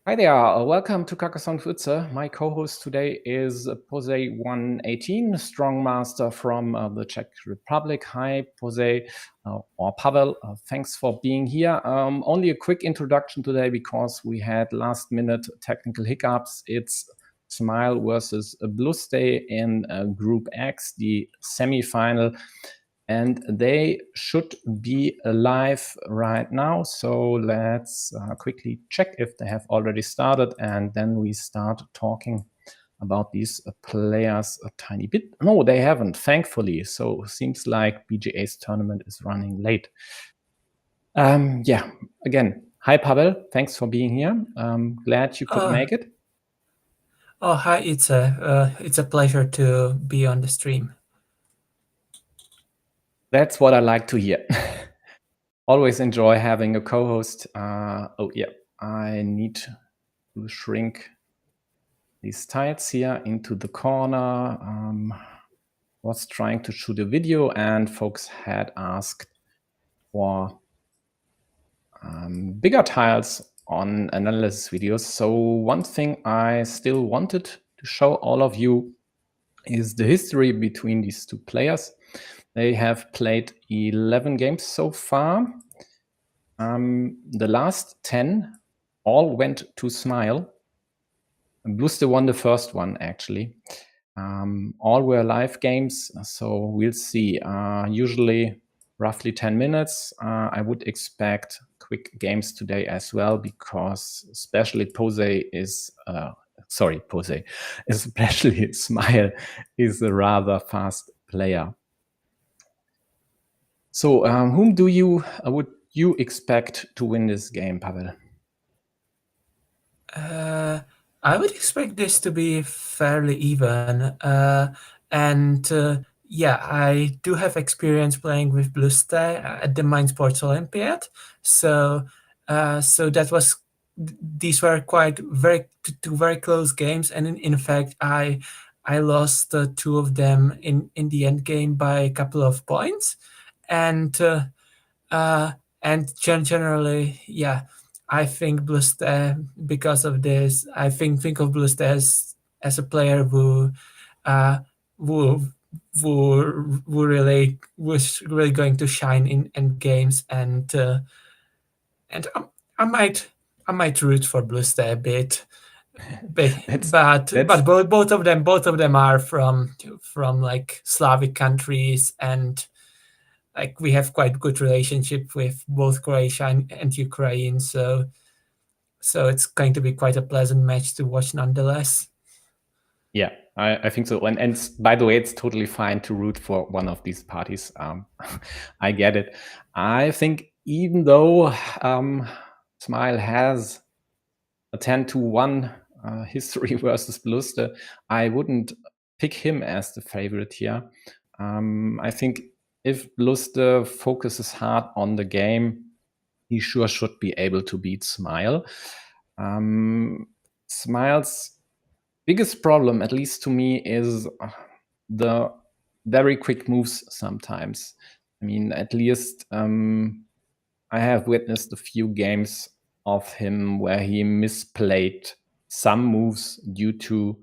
Hi there, welcome to Carcassonne Champions League. My co-host today is posij118, strong master from the Czech Republic. Hi, Posej, or Pavel, thanks for being here. Only a quick introduction today because we had last-minute technical hiccups. It's Smile versus Bluste in Group X, the semi-final. And they should be live right now. So let's quickly check if they have already started. And then we start talking about these players a tiny bit. No, they haven't, thankfully. So seems like BGA's tournament is running late. Yeah, again, hi, Pavel. Thanks for being here. Glad you could make it. Oh, hi, it's a pleasure to be on the stream. That's what I like to hear. Always enjoy having a co-host. Oh, yeah, I need to shrink these tiles here into the corner. Was trying to shoot a video and folks had asked for bigger tiles on analysis videos. So one thing I still wanted to show all of you is the history between these two players. They have played 11 games so far. The last 10 all went to Smile. Bluste won the first one, actually. All were live games, so we'll see. Usually roughly 10 minutes. I would expect quick games today as well, because especially Posej is, especially Smile is a rather fast player. So whom would you expect to win this game, Pavel? I would expect this to be fairly even. Yeah, I do have experience playing with Bluste at the Mind Sports Olympiad. So that was these were quite two very close games, and in fact, I lost two of them in the end game by a couple of points, and generally, yeah. I think Bluste, because of this, I think of Bluste as a player who who really was really going to shine in games, and I might root for Bluste a bit, but both of them are from like Slavic countries, and like we have quite good relationship with both Croatia and Ukraine, so it's going to be quite a pleasant match to watch nonetheless. Yeah, I think so. And by the way, it's totally fine to root for one of these parties. I get it. I think even though Smile has a 10-1 history versus Bluste, I wouldn't pick him as the favorite here. I think if Bluste focuses hard on the game, he sure should be able to beat Smile. Smile's biggest problem, at least to me, is the very quick moves sometimes. I mean, at least I have witnessed a few games of him where he misplayed some moves due to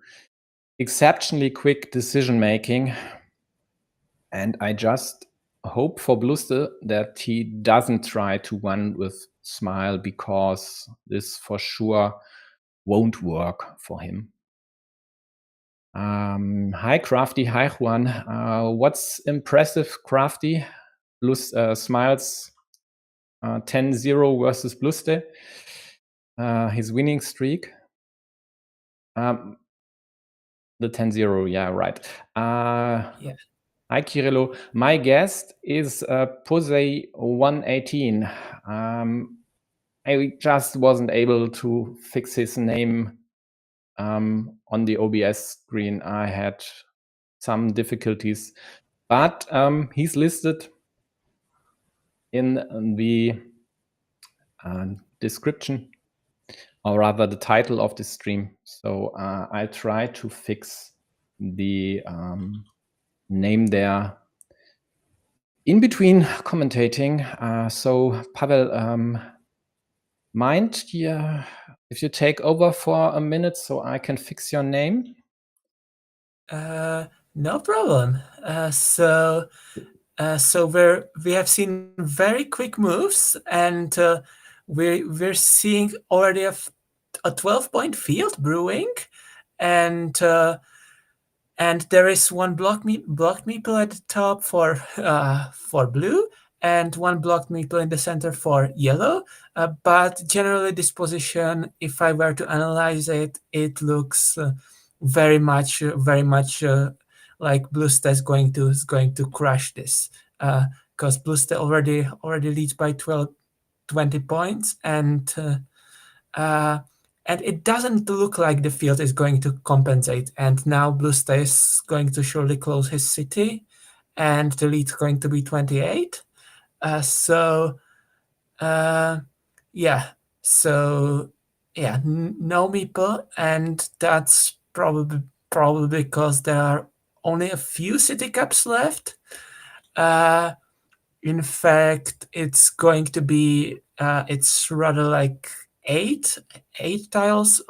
exceptionally quick decision making. And I just hope for Bluste that he doesn't try to win with Smile, because this for sure won't work for him. Hi, Crafty. Hi, Juan. What's impressive, Crafty? Smiles 10-0 versus Bluste. His winning streak. The 10-0, yeah, right. Yeah. Hi, Kirillo. My guest is posij118. I just wasn't able to fix his name on the OBS screen. I had some difficulties, but he's listed in the description, or rather the title of the stream. So I'll try to fix the name there in between commentating. So Pavel, mind if you take over for a minute so I can fix your name? No problem. So we have seen very quick moves, and we're seeing already a 12-point field brewing, and there is one blocked meeple at the top for blue, and one blocked meeple in the center for yellow. But generally, this position, if I were to analyze it, it looks very much like Bluste is going to crush this, because Bluste already leads by 20 points, and it doesn't look like the field is going to compensate. And now Bluste is going to surely close his city, and the lead is going to be 28. No meeple, and that's probably because there are only a few city caps left. In fact, it's going to be it's rather like eight tiles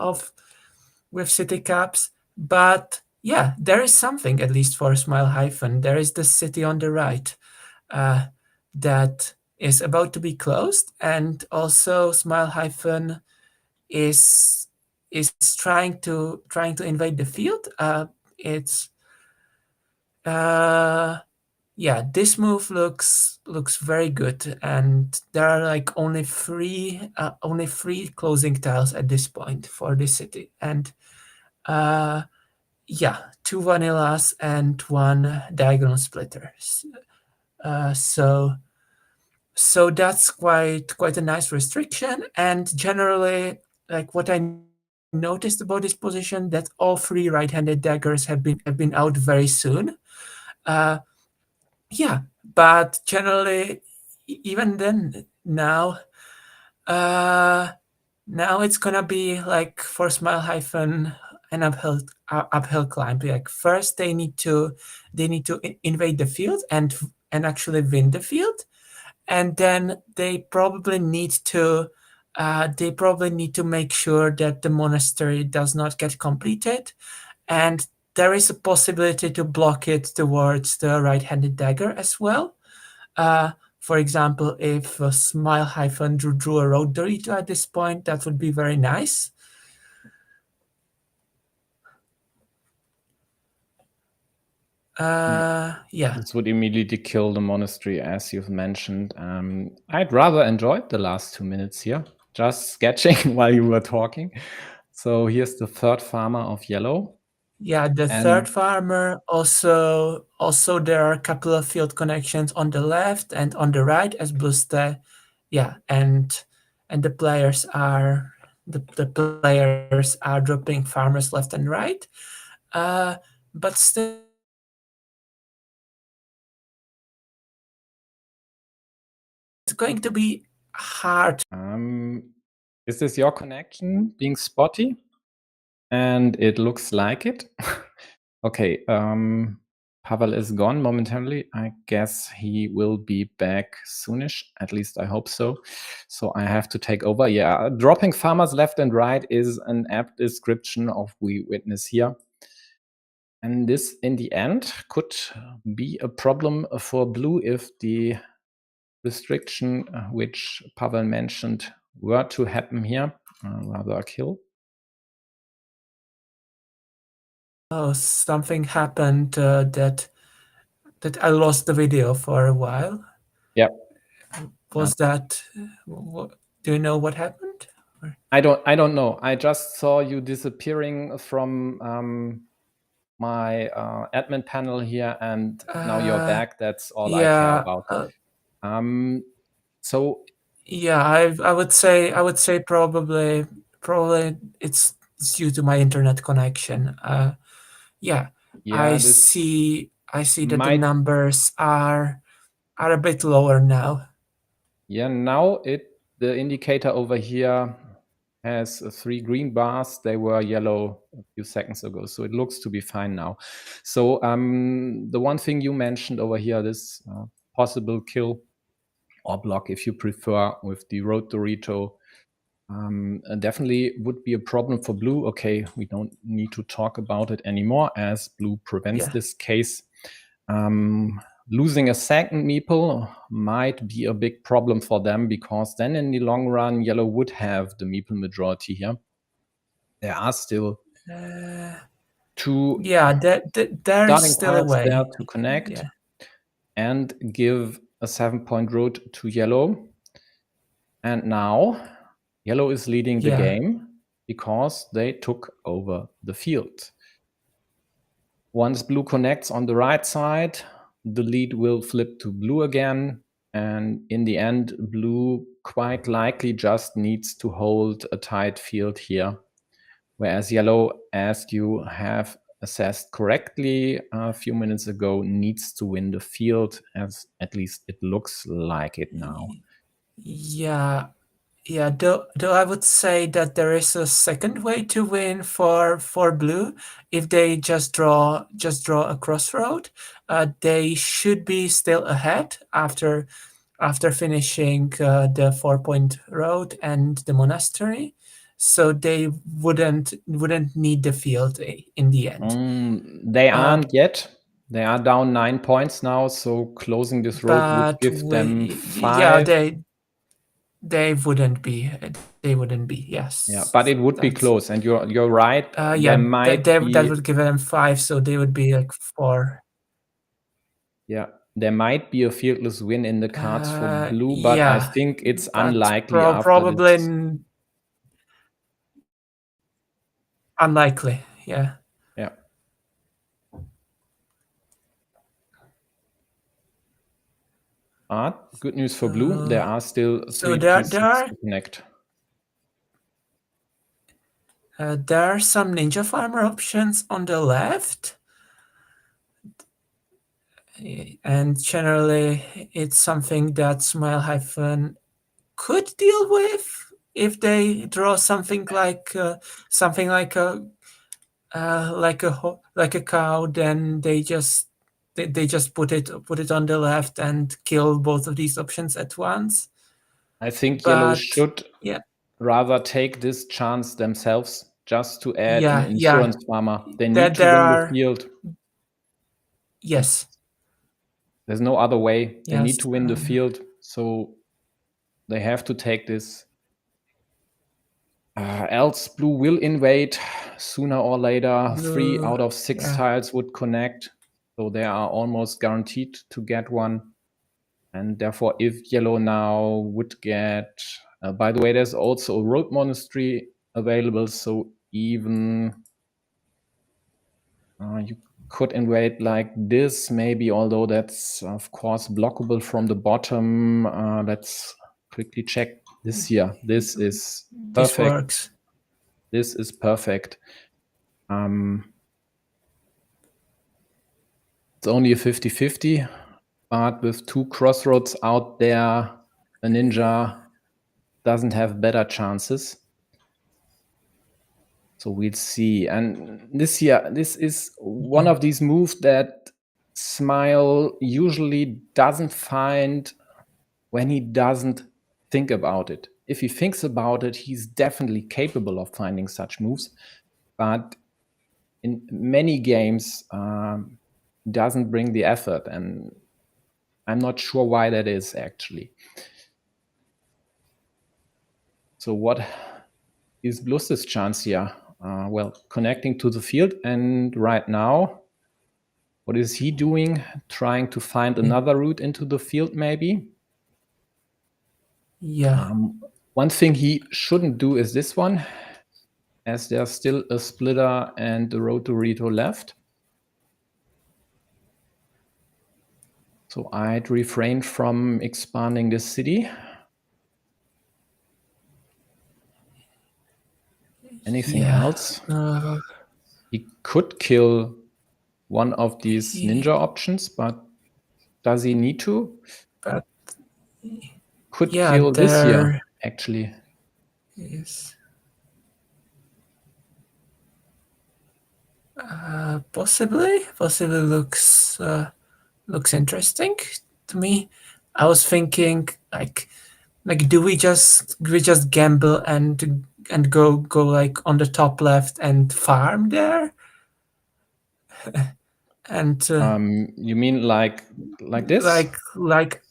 with city caps. But yeah, there is something, at least for Smile Hyphen. There is the city on the right that is about to be closed, and also Smile Hyphen is trying to invade the field. This move looks very good, and there are like only three closing tiles at this point for this city, and two vanillas and one diagonal splitter. So that's quite a nice restriction. And generally, like, what I noticed about this position, that all three right-handed daggers have been out very soon. But generally, even then, now it's gonna be like for Smile Hyphen an uphill climb. Like, first they need to invade the field and actually win the field, and then they probably need to make sure that the monastery does not get completed, and there is a possibility to block it towards the right-handed dagger as well. For example, if Smile Hyphen drew a road Dorito at this point, that would be very nice. This would immediately kill the monastery, as you've mentioned. I'd rather enjoyed the last 2 minutes here, just sketching while you were talking. So here's the third farmer of yellow. Yeah, the third farmer. Also, there are a couple of field connections on the left and on the right as Bluste. Yeah, and the players are dropping farmers left and right. But still, it's going to be hard. Is this your connection being spotty? And it looks like it. Okay, Pavel is gone momentarily. I guess he will be back soonish. At least I hope so. So I have to take over. Yeah, dropping farmers left and right is an apt description of we witness here. And this, in the end, could be a problem for blue if the restriction which Pavel mentioned were to happen here, rather a kill. Oh, something happened that I lost the video for a while. Yeah. Was that? Do you know what happened? I don't know. I just saw you disappearing from my admin panel here, and now you're back. That's all I care about. So yeah, I would say probably it's due to my internet connection. I see that the numbers are a bit lower now. Yeah, now the indicator over here has 3 green bars. They were yellow a few seconds ago, so it looks to be fine now. So the one thing you mentioned over here, this possible kill or block, if you prefer, with the road Dorito, definitely would be a problem for blue. Okay, we don't need to talk about it anymore as blue prevents this case. Losing a second meeple might be a big problem for them, because then in the long run, yellow would have the meeple majority here. There are still two there is still a way there to connect and give a 7-point road to yellow. And now yellow is leading the game because they took over the field. Once blue connects on the right side, the lead will flip to blue again. And in the end, blue quite likely just needs to hold a tight field here. Whereas yellow, as you have assessed correctly a few minutes ago, needs to win the field, as at least it looks like it now. Though I would say that there is a second way to win for blue. If they just draw a crossroad, they should be still ahead after finishing the 4-point road and the monastery. So they wouldn't need the field in the end. They aren't yet. They are down 9 points now, so closing this road would give them 5. They wouldn't be. They wouldn't be. Yes. Yeah, but it would be close, and you're right. That would give them 5, so they would be like 4. Yeah, there might be a fieldless win in the cards for blue, but I think it's unlikely. Probably unlikely. Yeah. But good news for blue. There are still 3 pieces to connect. There are some ninja farmer options on the left. And generally, it's something that Smile- could deal with if they draw something like a cow. Then they just put it on the left and kill both of these options at once. I think yellow should rather take this chance themselves, just to add an insurance farmer. They need to win the field. Yes. There's no other way. They need to win the field, so they have to take this. Else blue will invade sooner or later. 3 out of 6 tiles would connect, so they are almost guaranteed to get one. And therefore, if yellow now would get... by the way, there's also a road monastery available, so even you could invade like this, maybe, although that's, of course, blockable from the bottom. Let's quickly check this here. This is perfect. This works. This is perfect. It's only a 50-50, but with 2 crossroads out there, a ninja doesn't have better chances. So we'll see. And this is one of these moves that Smile usually doesn't find when he doesn't think about it. If he thinks about it, he's definitely capable of finding such moves. But in many games, doesn't bring the effort. And I'm not sure why that is, actually. So what is Bluste's chance here? Well, connecting to the field, and right now, what is he doing? Trying to find another route into the field, maybe? Yeah. One thing he shouldn't do is this one, as there's still a splitter and the road to Rito left. So I'd refrain from expanding this city. Anything else? He could kill one of these ninja options, but does he need to? But could kill this here, actually. Yes. Possibly looks interesting to me. I was thinking like Like, do we just gamble and go like on the top left and farm there? And you mean like this? Like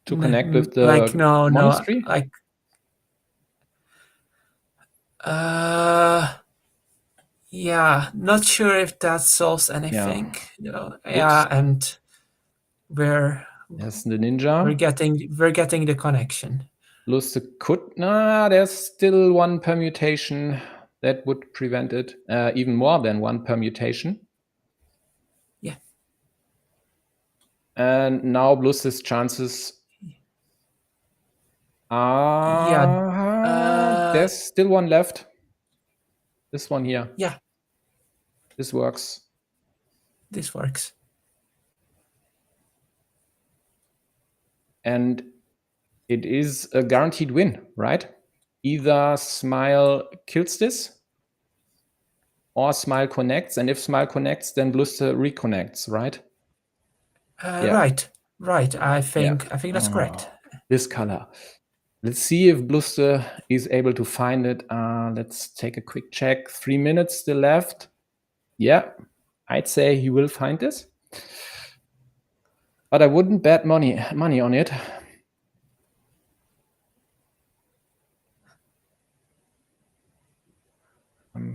to connect with the like no monastery? like yeah, not sure if that solves anything. Yeah, and there's the ninja. We're getting the connection. Bluste Q1. There's still one permutation that would prevent it. Even more than one permutation. Yeah. And now Bluste's chances are there's still one left. This one here. Yeah. This works. This works. And it is a guaranteed win, right? Either Smile kills this or Smile connects. And if Smile connects, then Bluste reconnects, right? Right. I think that's correct. This color. Let's see if Bluste is able to find it. Let's take a quick check. 3 minutes still left. Yeah, I'd say he will find this. But I wouldn't bet money on it.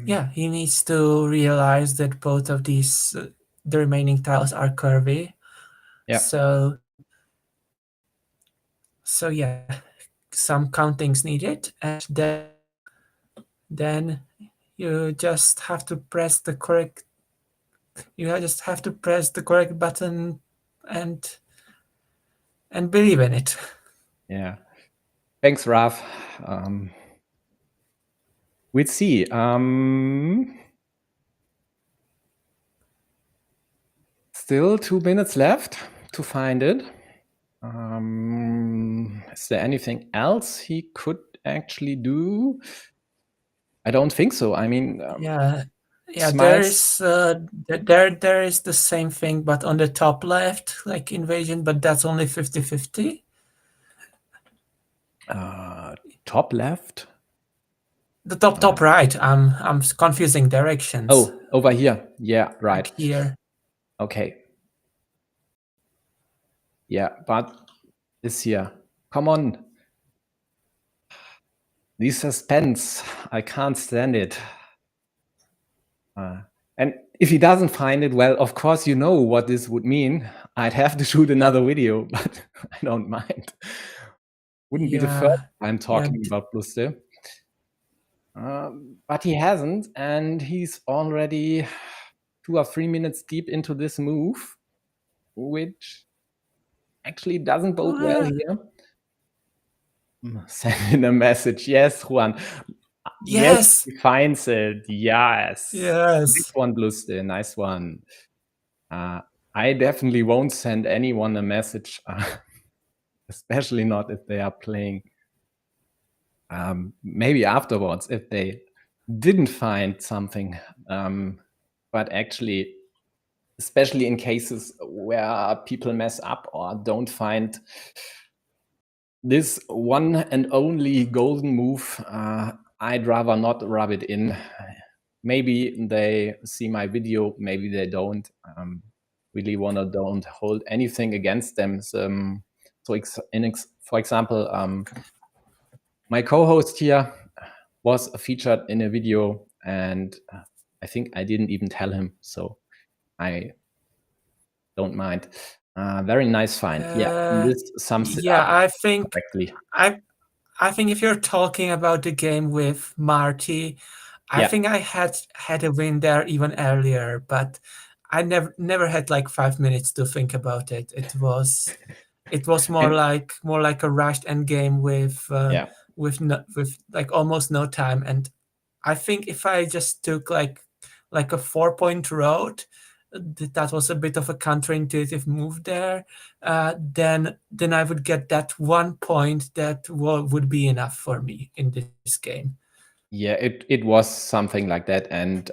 Yeah, he needs to realize that both of these, the remaining tiles are curvy. Yeah. So yeah, some countings needed, and then you just have to press the correct. You just have to press the correct button and believe in it. Yeah. Thanks, Raf. We'll see. Still 2 minutes left to find it. Is there anything else he could actually do? I don't think so. I mean, yeah. There is there is the same thing, but on the top left, like invasion, but that's only 50-50. Top left? The top right. I'm confusing directions. Oh, over here. Yeah, right. Like here. Okay. Yeah, but this here. Come on. The suspense. I can't stand it. And if he doesn't find it, well, of course, you know what this would mean. I'd have to shoot another video, but I don't mind. Wouldn't be the first time talking about Bluste. But he hasn't, and he's already 2 or 3 minutes deep into this move, which actually doesn't bode well here. Send in a message. Yes, Juan. Yes, he finds it. Yes. Yes. Nice one, Bluste. Nice one. I definitely won't send anyone a message, especially not if they are playing. Maybe afterwards if they didn't find something. But actually, especially in cases where people mess up or don't find this one and only golden move, I'd rather not rub it in. Maybe they see my video, maybe they don't. Really don't hold anything against them. So, for example, my co-host here was featured in a video, and I think I didn't even tell him, so I don't mind. Very nice find. This sums it up I think correctly. I think if you're talking about the game with Marty, I think I had a win there even earlier, but I never had like 5 minutes to think about it. It was more like a rushed end game with like almost no time. And I think if I just took like a 4-point road, that was a bit of a counterintuitive move there, then I would get that 1 point that would be enough for me in this game. Yeah, it was something like that. And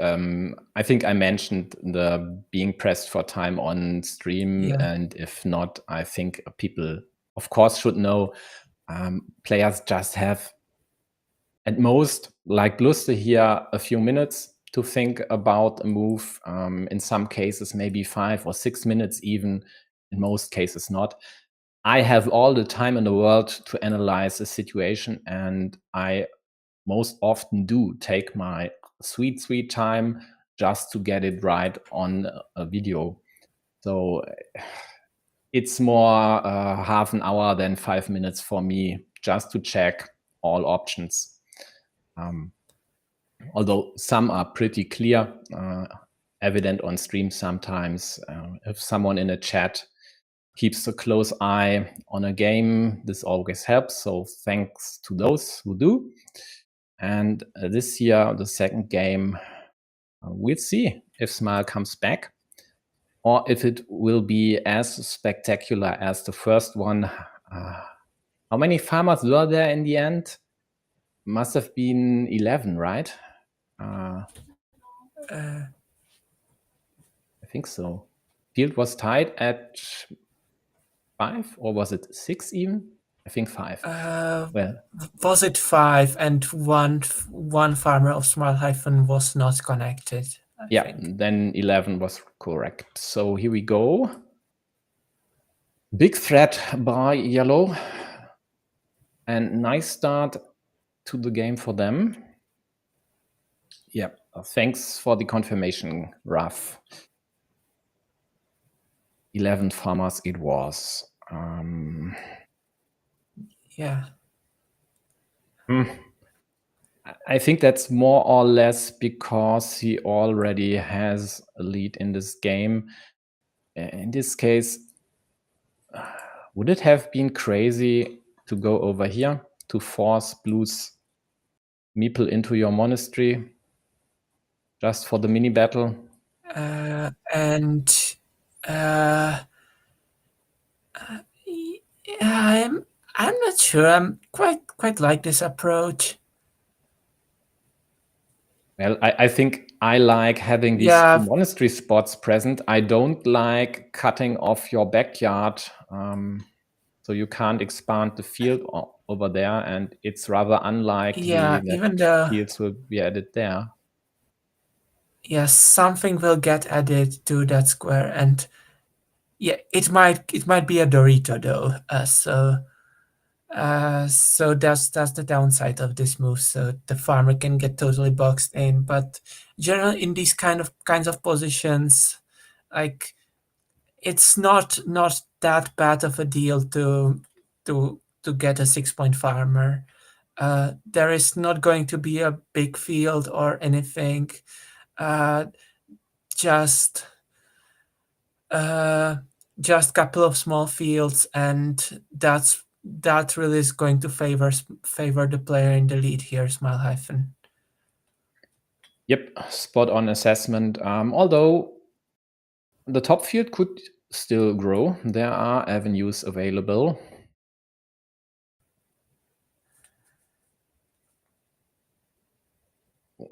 I think I mentioned the being pressed for time on stream. And if not, I think people, of course, should know Players just have, at most, like Bluste here, a few minutes to think about a move. In some cases, maybe 5 or 6 minutes even. In most cases, not. I have all the time in the world to analyze a situation, and I most often do take my sweet time just to get it right on a video. So it's more half an hour than 5 minutes for me just to check all options. Although some are pretty clear, evident on stream sometimes. If someone in a chat keeps a close eye on a game, this always helps. So thanks to those who do. And this year, the second game, we'll see if Smile comes back or if it will be as spectacular as the first one. How many farmers were there in the end? Must have been 11, right? I think so. Field was tied at 5, or was it 6 even? I think 5. Well, was it 5 and one farmer of Smile- was not connected? I think. Then 11 was correct. So here we go. Big threat by yellow. And nice start to the game for them. Yep, thanks for the confirmation, Raf. 11 farmers it was. Yeah. I think that's more or less because he already has a lead in this game. In this case, would it have been crazy to go over here to force Blue's meeple into your monastery just for the mini battle? I'm not sure. I'm quite like this approach. Well, I think I like having these monastery spots present. I don't like cutting off your backyard, so you can't expand the field over there, and it's rather unlikely that fields will be added there. Yes, something will get added to that square, and yeah, it might be a Dorito though. So that's the downside of this move. So the farmer can get totally boxed in. But generally, in these kinds of positions, like it's not that bad of a deal to get a 6-point farmer. There is not going to be a big field or anything. Just couple of small fields, and that really is going to favor the player in the lead here, Smile-. Yep, spot on assessment. Although the top field could still grow, there are avenues available.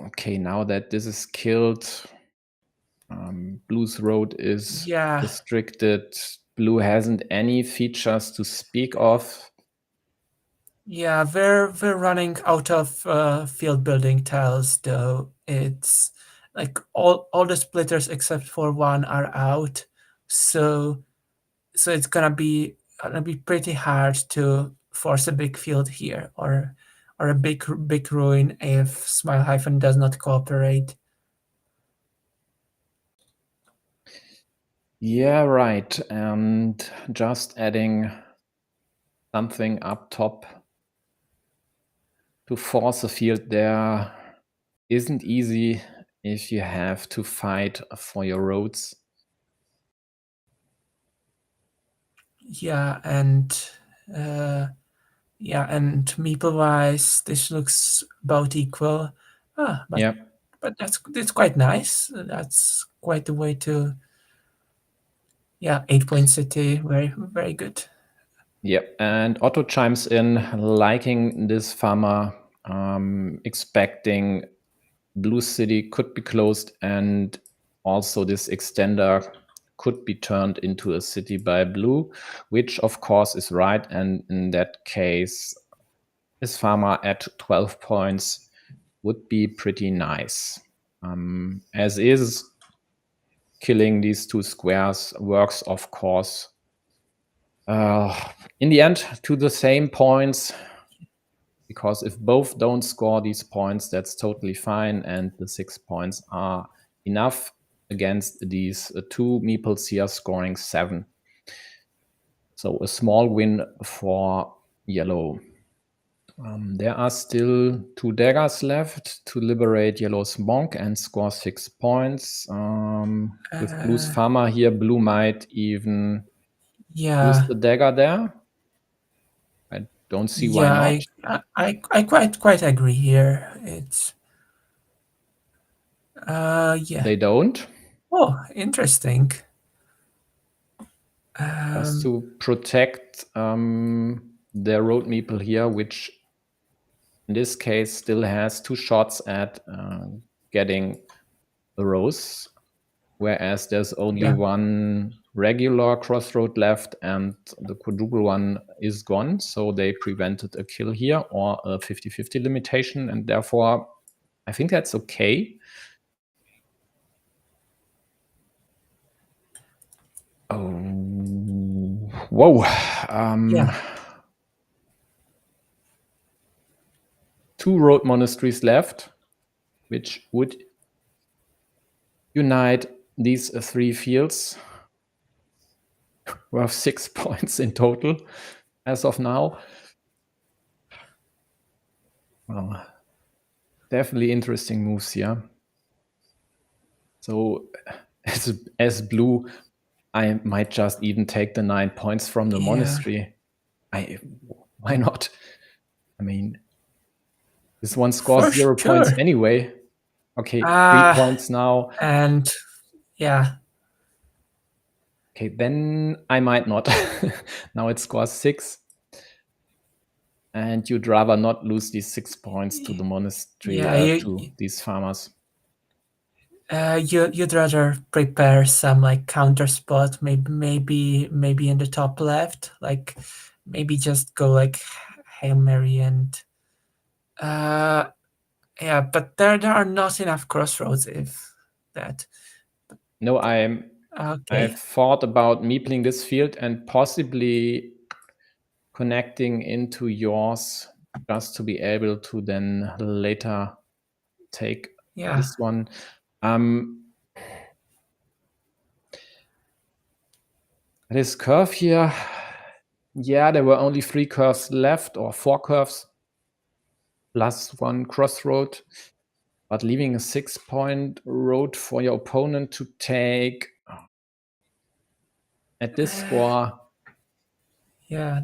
Okay, now that this is killed, Blue's road is restricted. Blue hasn't any features to speak of. Yeah, we're running out of field building tiles though. It's like all the splitters except for one are out, so it's gonna be pretty hard to force a big field here or a big ruin if Smile- does not cooperate. Yeah, right. And just adding something up top to force a field there isn't easy if you have to fight for your roads. Yeah, and meeple wise, this looks about equal. But that's quite nice. That's quite a way to. Yeah, 8-point city, very very good. Yep, and Otto chimes in, liking this farmer, expecting Blue City could be closed, and also this extender could be turned into a city by blue, which of course is right. And in that case, this farmer at 12 points would be pretty nice. As is, killing these two squares works, of course, in the end to the same points, because if both don't score these points, that's totally fine, and the 6 points are enough against these two meeples here scoring 7. So a small win for yellow. There are still 2 daggers left to liberate yellow's monk and score 6 points. With blue's farmer here, blue might even use the dagger there. I don't see why not. I quite agree here. It's yeah. They don't. Oh, interesting. Just to protect their road meeple here, which in this case still has 2 shots at getting a rose, whereas there's only one regular crossroad left and the quadruple one is gone. So they prevented a kill here or a 50-50 limitation, and therefore I think that's okay. Oh, whoa. 2 road monasteries left, which would unite these 3 fields. We have 6 points in total as of now. Well, definitely interesting moves here. So as blue, I might just even take the 9 points from the monastery. Why not? I mean, this one scores 0 points anyway. Okay, 3 points now. And yeah. Okay, then I might not. Now it scores 6. And you'd rather not lose these 6 points to the monastery, to these farmers. You'd rather prepare some like counter spot, maybe in the top left, like maybe just go like Hail Mary and yeah, but there are not enough crossroads if that. No, I've thought about meepling this field and possibly connecting into yours just to be able to then later take this one. This curve here, there were only 3 curves left, or 4 curves plus 1 crossroad, but leaving a 6-point road for your opponent to take at this score. Yeah.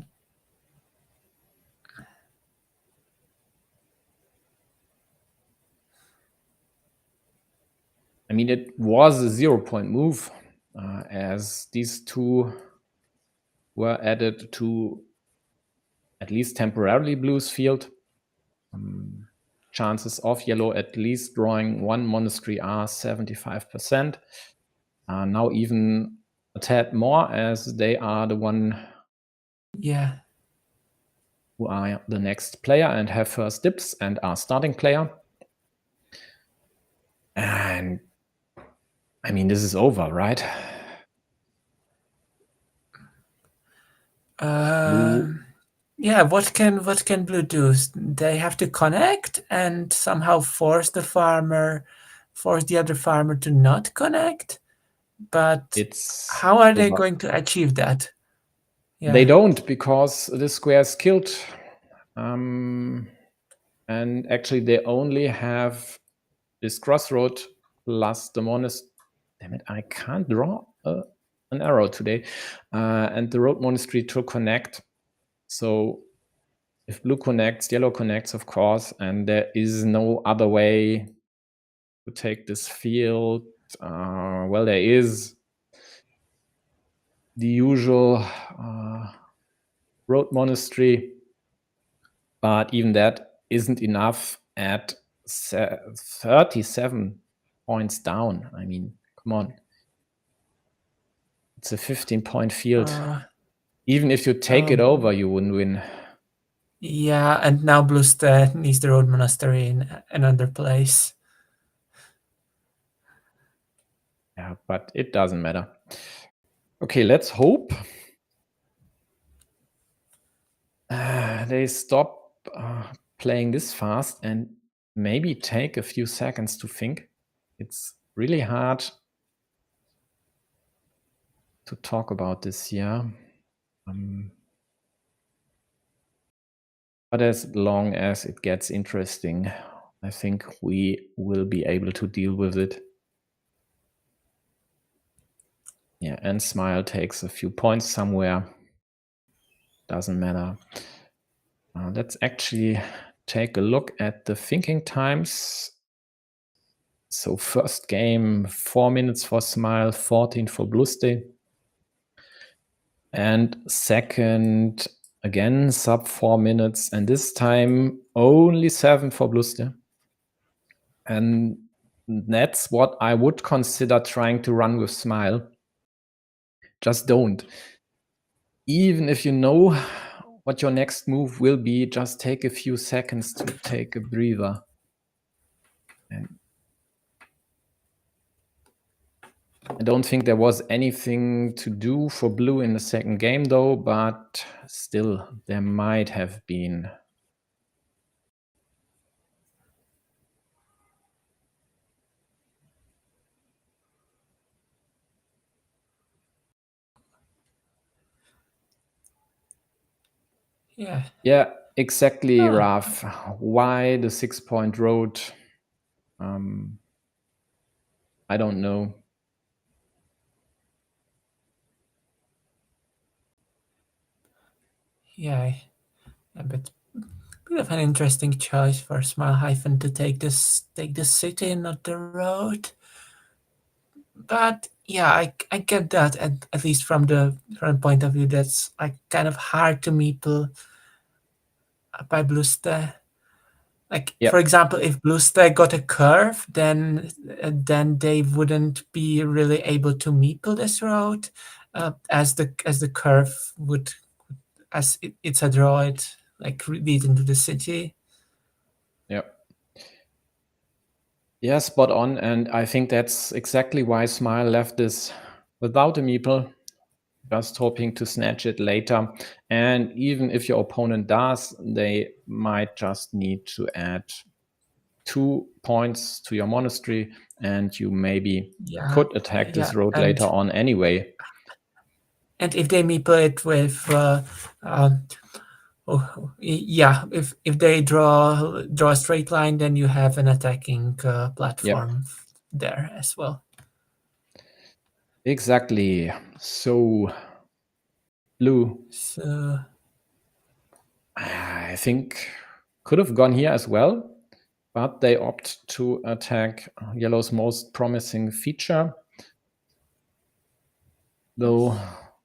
I mean, it was a 0-point move, as these 2 were added to at least temporarily blue's field. Chances of yellow at least drawing 1 monastery are 75%. Now even a tad more, as they are the one who are the next player and have first dips and are starting player. And I mean, this is over, right? Yeah, what can blue do? They have to connect and somehow force the other farmer to not connect. But how are they going to achieve that? Yeah. They don't, because this square is killed. And actually they only have this crossroad plus the monastery. Damn it, I can't draw an arrow today. And the road monastery to connect. So if blue connects, yellow connects, of course, and there is no other way to take this field. Well, there is the usual road monastery, but even that isn't enough at 37 points down. I mean, come on. It's a 15-point field. Even if you take it over, you wouldn't win. Yeah, and now Bluste needs the road monastery in another place. Yeah, but it doesn't matter. Okay, let's hope they stop playing this fast and maybe take a few seconds to think. It's really hard to talk about this here. But as long as it gets interesting, I think we will be able to deal with it. Yeah, and Smile takes a few points somewhere. Doesn't matter. Let's actually take a look at the thinking times. So first game, 4 minutes for Smile, 14 for Bluste. And second, again, sub 4 minutes. And this time, only 7 for Bluste. And that's what I would consider trying to run with Smile. Just don't. Even if you know what your next move will be, just take a few seconds to take a breather. And I don't think there was anything to do for blue in the second game, though, but still, there might have been. Yeah, exactly, Raf. Why the 6-point road? I don't know. Yeah, a bit of an interesting choice for Smile to take this city, not the road. But yeah, I get that at least from the point of view that's like kind of hard to meeple by Bluste. Like for example, if Bluste got a curve, then they wouldn't be really able to meeple this road, as the curve would, as it's a draw, it like lead into the city. Yeah, spot on. And I think that's exactly why Smile left this without a meeple, just hoping to snatch it later. And even if your opponent does, they might just need to add 2 points to your monastery, and you maybe could attack this road later on anyway. And if they meeple it with if they draw a straight line, then you have an attacking platform there as well. Exactly. So blue, so I think, could have gone here as well, but they opt to attack yellow's most promising feature. Though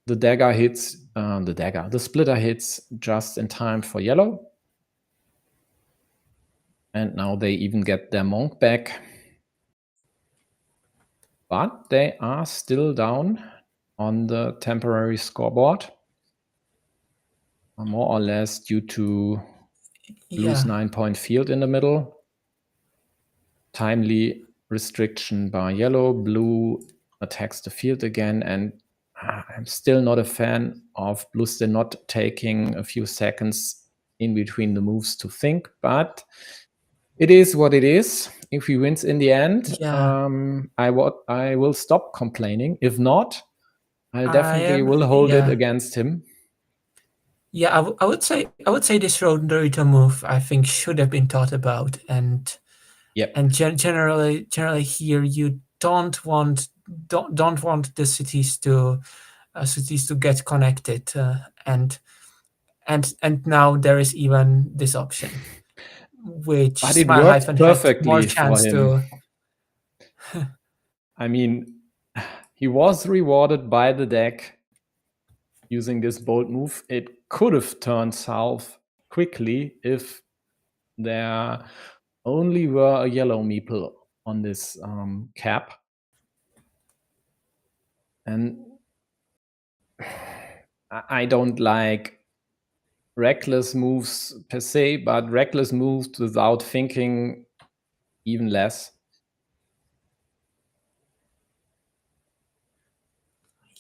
the dagger hits, the splitter hits just in time for yellow. And now they even get their monk back. But they are still down on the temporary scoreboard, more or less due to blue's 9-point field in the middle. Timely restriction by yellow. Blue attacks the field again, and I'm still not a fan of Bluste not taking a few seconds in between the moves to think, but it is what it is. If he wins in the end, I will stop complaining. If not, I definitely will hold it against him. Yeah, I would say this road Dorito move, I think, should have been thought about, and generally here you don't want the cities to get connected, and now there is even this option, which but it worked perfectly more chance for him. I mean, he was rewarded by the deck using this bold move. It could have turned south quickly if there only were a yellow meeple on this cap. And I don't like reckless moves per se, but reckless moves without thinking even less.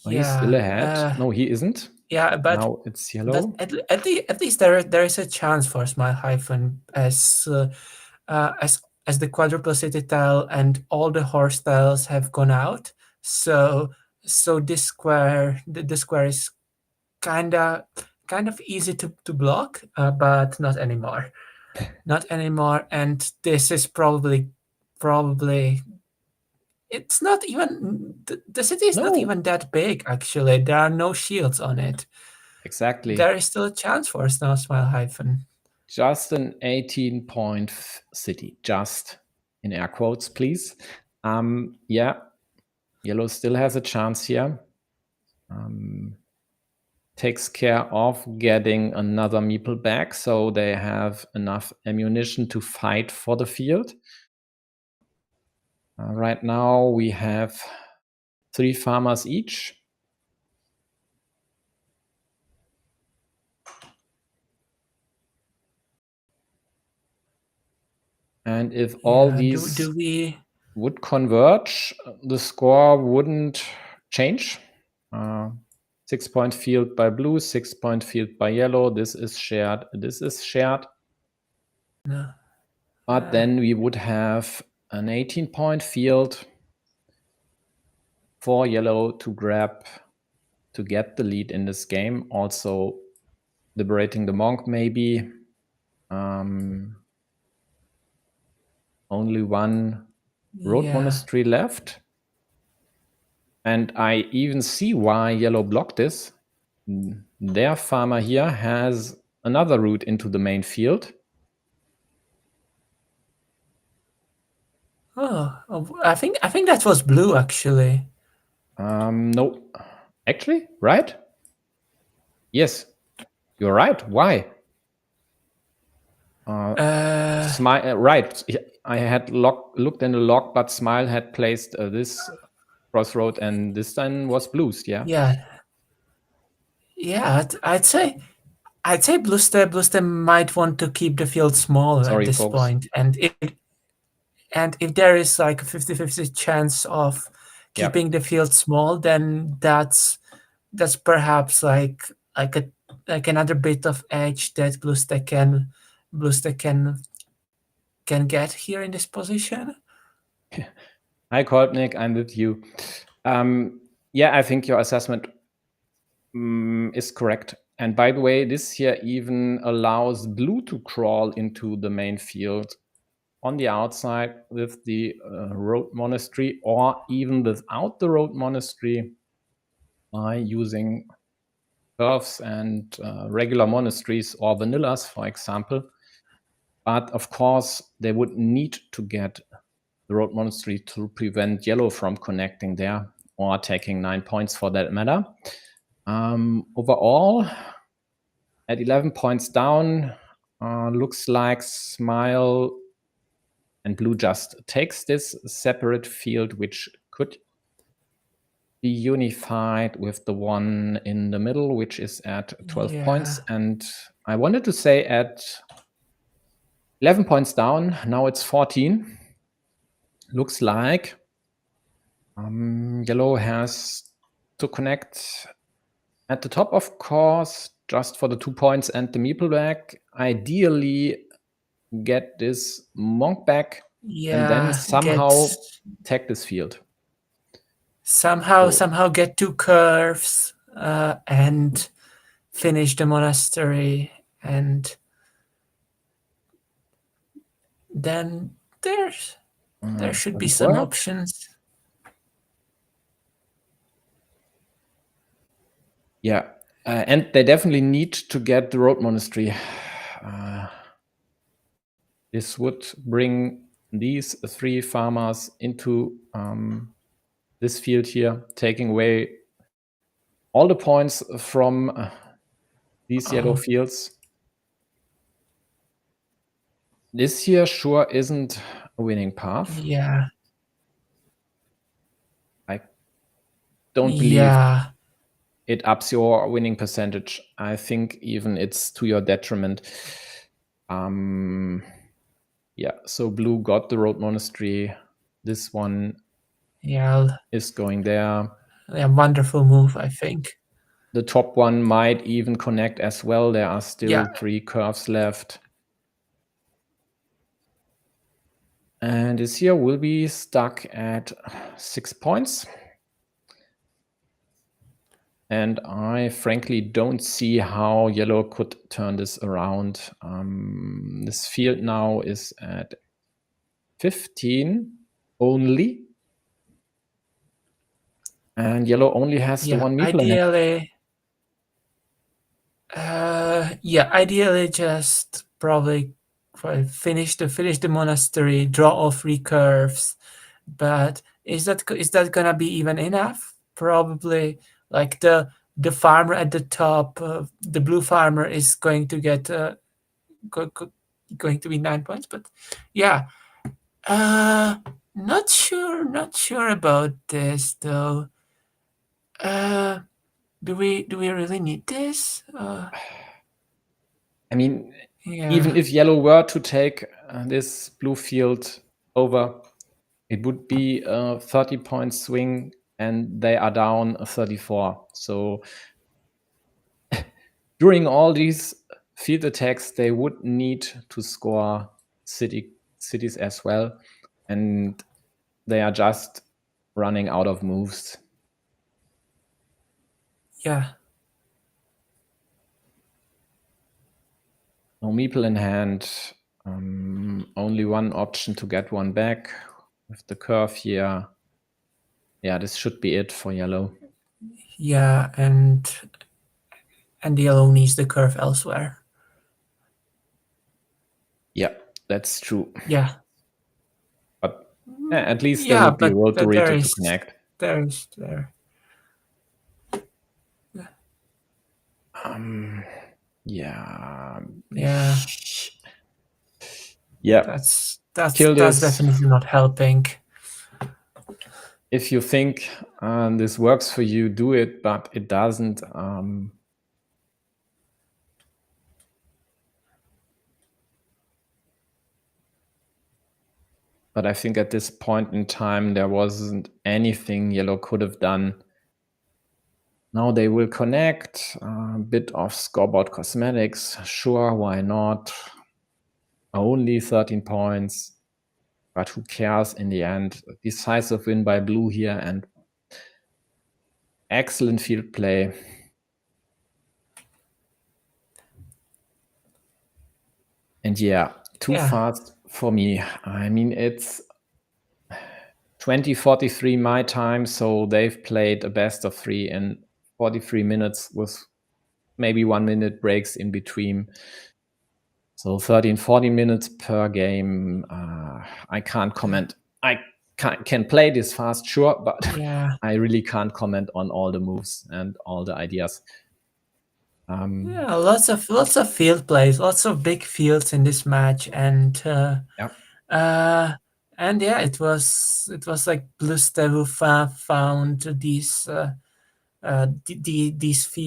Oh, he's still ahead. No, he isn't. Yeah, but now it's yellow. But at least there is a chance for smile-hyphen as the quadruple city tile and all the horse tiles have gone out. So this square the square is kind of easy to block, but not anymore. Not anymore. And this is probably it's not even the city is not No. even that big actually. There are no shields on it. Exactly. There is still a chance for us now, smile-hyphen. Just an 18-point city. Just in air quotes, please. Yeah, yellow still has a chance here. Takes care of getting another meeple back, so they have enough ammunition to fight for the field. Right now we have 3 farmers each. And if all these would converge, the score wouldn't change. 6-point field by blue, 6-point field by yellow. This is shared. This is shared. No. But then we would have an 18-point field for yellow to grab to get the lead in this game. Also liberating the monk maybe. Only one road monastery left. And I even see why yellow blocked this. Their farmer here has another route into the main field. Oh, I think that was blue actually. No, actually, right? Yes, you're right. Why? Smile, right. I had looked in the log, but Smile had placed this crossroad, and this then was blues. Yeah. Yeah, I'd say Bluste might want to keep the field smaller at this point. And if there is like a 50-50 chance of keeping the field small, then that's perhaps like another bit of edge that Bluste can get here in this position. Hi, Kolpnik, I'm with you. Yeah, I think your assessment is correct. And by the way, this here even allows blue to crawl into the main field on the outside with the road monastery, or even without the road monastery by using curves and regular monasteries or vanillas, for example. But of course, they would need to get the road monastery to prevent yellow from connecting there or taking 9 points for that matter. Overall, at 11 points down, looks like Smile and blue just takes this separate field, which could be unified with the one in the middle, which is at 12 points. And I wanted to say at 11 points down, now it's 14. Looks like yellow has to connect at the top, of course, just for the 2 points and the meeple back. Ideally, get this monk back and then somehow take this field. Somehow get 2 curves and finish the monastery, and then there should be some options. Yeah, and they definitely need to get the road monastery. This would bring these 3 farmers into this field here, taking away all the points from these yellow fields. This here sure isn't a winning path. Yeah. I don't believe it ups your winning percentage. I think even it's to your detriment. Yeah, so blue got the road monastery. This one is going there. Yeah, wonderful move, I think. The top one might even connect as well. There are still 3 curves left. And this here will be stuck at 6 points. And I frankly don't see how yellow could turn this around. This field now is at 15 only. And yellow only has the one meeple ideally, ideally just probably finish the monastery, draw all 3 curves. But is that gonna be even enough? Probably. Like the farmer at the top, the blue farmer is going to get going to be 9 points. But yeah, not sure about this though. Do we really need this? I mean, even if yellow were to take this blue field over, it would be a 30-point swing, and they are down 34. So during all these field attacks, they would need to score cities as well, and they are just running out of moves. Yeah. No meeple in hand. Only one option to get one back with the curve here. Yeah, this should be it for yellow. Yeah, and yellow needs the curve elsewhere. Yeah, that's true. Yeah. But at least there would be a road to connect. There. Yeah. That's definitely not helping. If you think this works for you, do it, but it doesn't. But I think at this point in time, there wasn't anything yellow could have done. Now they will connect, a bit of scoreboard cosmetics. Sure, why not? Only 13 points, but who cares in the end? Decisive win by blue here and excellent field play. And yeah, too fast for me. I mean, it's 20:43 my time, so they've played a best of 3 in 43 minutes with maybe 1 minute breaks in between. So 13-14 minutes per game. I can't comment. I can play this fast, sure, but I really can't comment on all the moves and all the ideas. Lots of field plays, lots of big fields in this match, and it was like Bluste who found these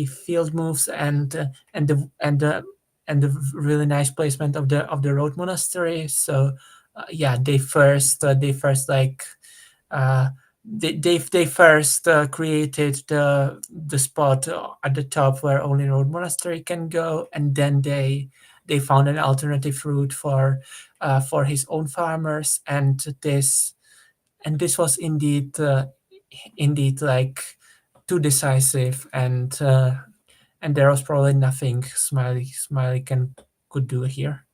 field moves and the really nice placement of the road monastery. So they first created the spot at the top where only road monastery can go, and then they found an alternative route for his own farmers, and this was indeed like too decisive, and there was probably nothing Smiley could do here.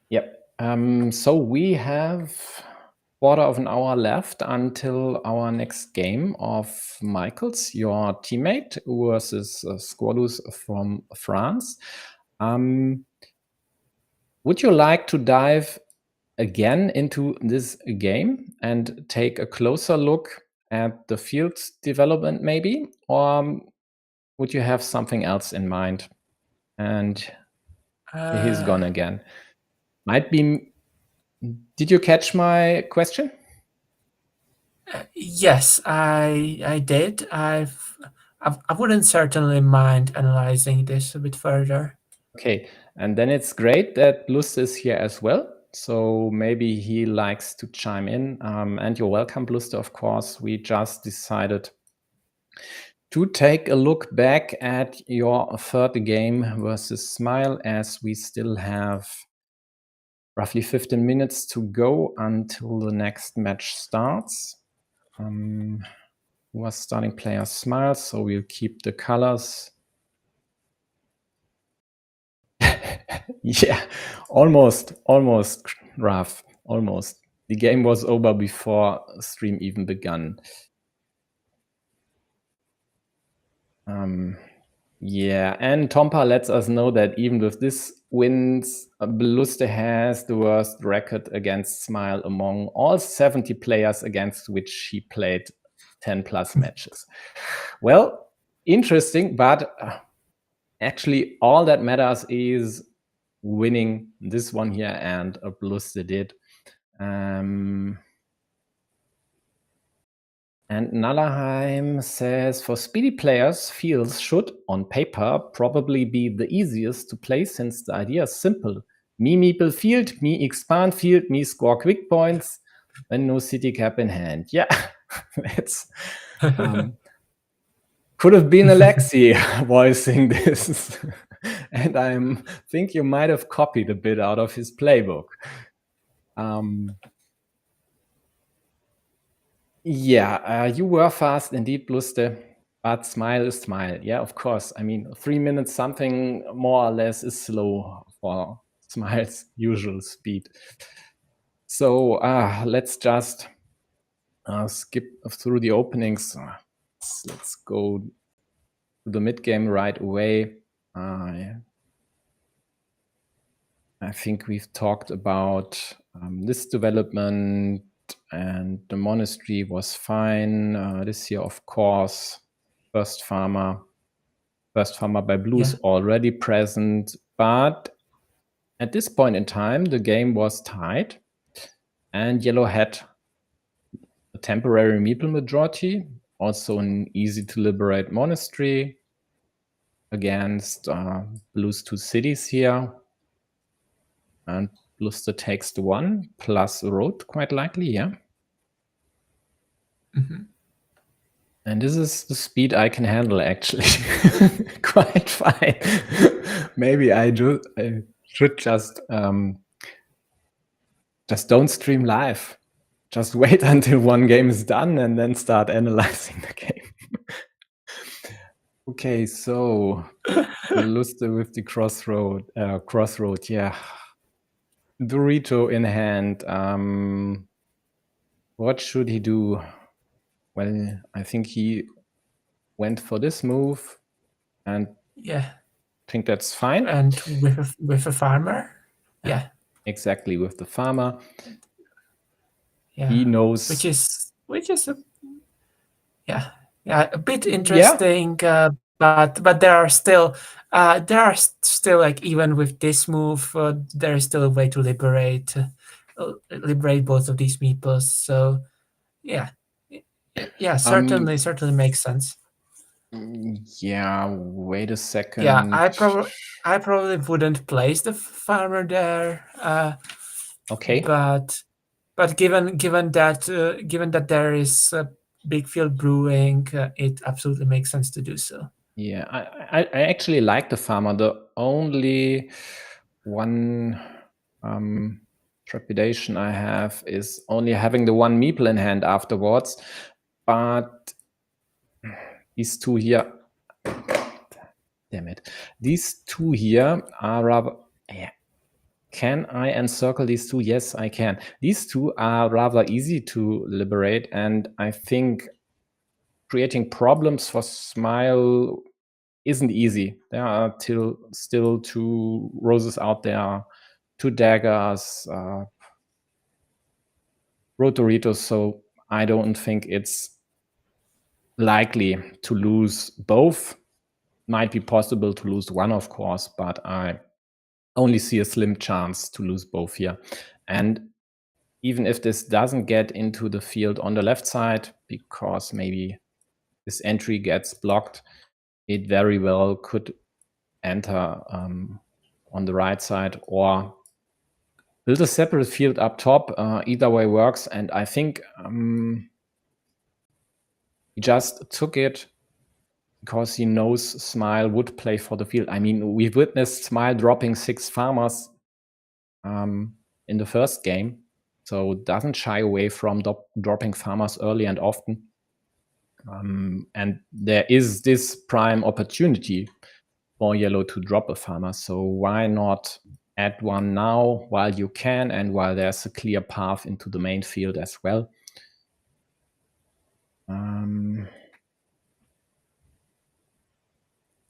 Yep. So we have quarter of an hour left until our next game of majkls, your teammate, versus Squallus from France. Would you like to dive again into this game and take a closer look at the field development maybe? Or would you have something else in mind? And he's gone again. Might be. Did you catch my question? Yes, I did. I wouldn't certainly mind analyzing this a bit further. Okay, and then it's great that Bluste is here as well. So maybe he likes to chime in. And you're welcome, Bluste, of course. We just decided to take a look back at your third game versus Smile, as we still have roughly 15 minutes to go until the next match starts. Who was starting player Smile, so we'll keep the colors. Yeah, almost, Raf, almost. The game was over before stream even begun. Yeah, and Tompa lets us know that even with this wins, Bluste has the worst record against Smile among all 70 players against which he played 10 plus matches. Well, interesting, but actually all that matters is winning this one here, and Bluste did. And Nalaheim says, for speedy players, fields should, on paper, probably be the easiest to play since the idea is simple. Me meeple field, me expand field, me score quick points, and no city cap in hand. Yeah, that's could have been Alexi voicing this. And I think you might have copied a bit out of his playbook. Yeah, you were fast indeed, Bluste, but Smile is Smile. Yeah, of course. I mean, 3 minutes something more or less is slow for Smile's usual speed. So let's just skip through the openings. Let's go to the mid game right away. I think we've talked about this development, and the monastery was fine. This year, of course, first farmer by blue is already present, but at this point in time, the game was tied, and yellow had a temporary meeple majority, also an easy to liberate monastery against blue's two cities here, and Bluste takes the one plus a road, quite likely, yeah. And this is the speed I can handle, actually. Quite fine. Maybe I should just don't stream live. Just wait until one game is done and then start analyzing the game. Okay, so Bluste with the crossroad, yeah. Dorito in hand. What should he do? Well, I think he went for this move, and yeah, I think that's fine. And with a farmer, yeah, exactly, with the farmer. Yeah, he knows, which is a bit interesting. But there are still like, even with this move, there is still a way to liberate both of these meeples. So yeah, certainly makes sense. Yeah, wait a second. Yeah, I probably wouldn't place the farmer there. Okay, but given that there is a big field brewing, it absolutely makes sense to do so. Yeah, I actually like the farmer. The only one trepidation I have is only having the one meeple in hand afterwards. But these two here, damn it, these two here are rather. Yeah. Can I encircle these two? Yes, I can. These two are rather easy to liberate, and I think creating problems for Smile isn't easy. There are still two roses out there, two daggers, Rotoritos, so I don't think it's likely to lose both. Might be possible to lose one, of course, but I only see a slim chance to lose both here. And even if this doesn't get into the field on the left side, because maybe this entry gets blocked, it very well could enter on the right side or build a separate field up top. Either way works, and I think he just took it because he knows Smile would play for the field. I mean, we've witnessed Smile dropping 6 farmers in the first game, so doesn't shy away from dropping farmers early and often. And there is this prime opportunity for yellow to drop a farmer, so why not add one now while you can and while there's a clear path into the main field as well.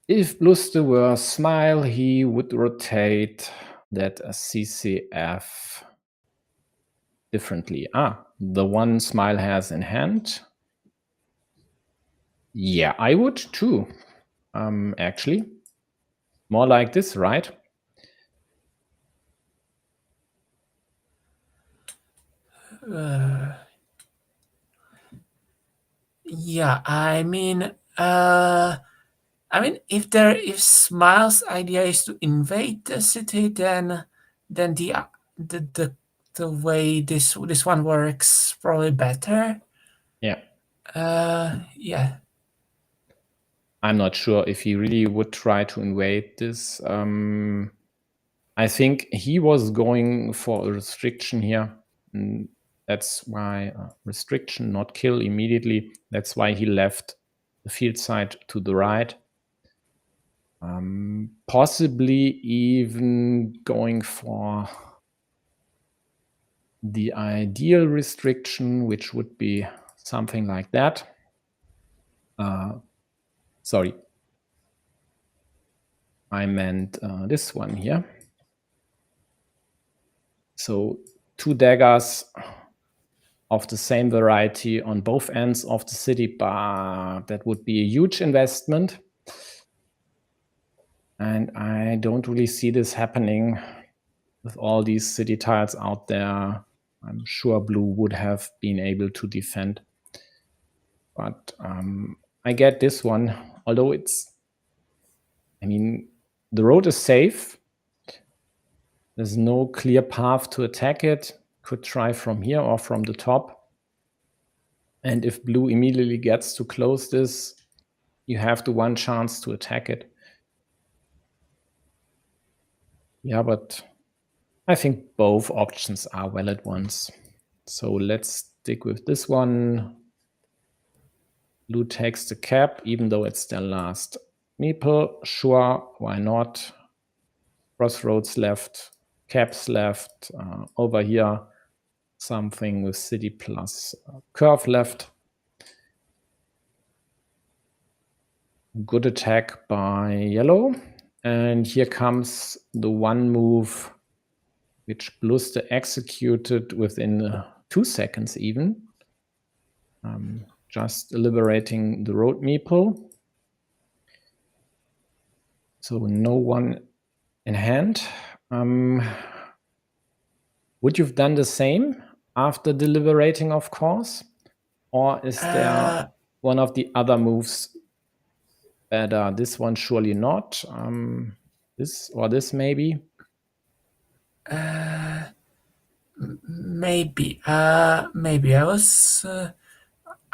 If Bluste were Smile, he would rotate that CCF differently. The one Smile has in hand. Yeah, I would too, actually. More like this, right? Yeah, I mean, if Smile's idea is to invade the city, then the way this one works probably better. Yeah. Yeah. I'm not sure if he really would try to invade this. I think he was going for a restriction here. And that's why restriction, not kill immediately. That's why he left the field side to the right. Possibly even going for the ideal restriction, which would be something like that. Sorry, I meant this one here. So 2 daggers of the same variety on both ends of the city, but that would be a huge investment. And I don't really see this happening with all these city tiles out there. I'm sure blue would have been able to defend. But I get this one, although the road is safe. There's no clear path to attack it. Could try from here or from the top. And if blue immediately gets to close this, you have the one chance to attack it. Yeah, but I think both options are valid ones. So let's stick with this one. Blue takes the cap, even though it's their last meeple. Sure, why not? Crossroads left, caps left. Over here, something with city plus curve left. Good attack by yellow. And here comes the one move which Bluste executed within 2 seconds even. Just liberating the road meeple. So no one in hand. Would you have done the same after deliberating, of course? Or is there one of the other moves better? This one surely not. This or this maybe? Maybe. Maybe.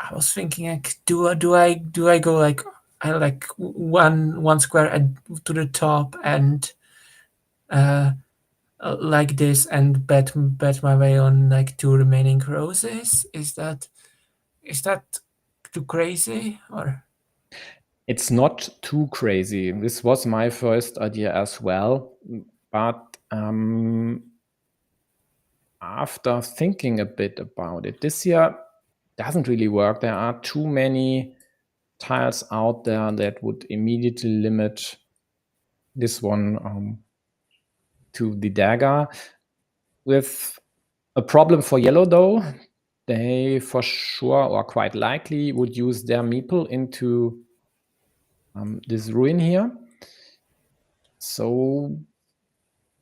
I was thinking, like, do I go like one square to the top and like this and bet my way on like 2 remaining roses? Is that too crazy, or? It's not too crazy. This was my first idea as well, but after thinking a bit about it, this here doesn't really work. There are too many tiles out there that would immediately limit this one to the dagger. With a problem for yellow, though, they for sure or quite likely would use their meeple into this ruin here. So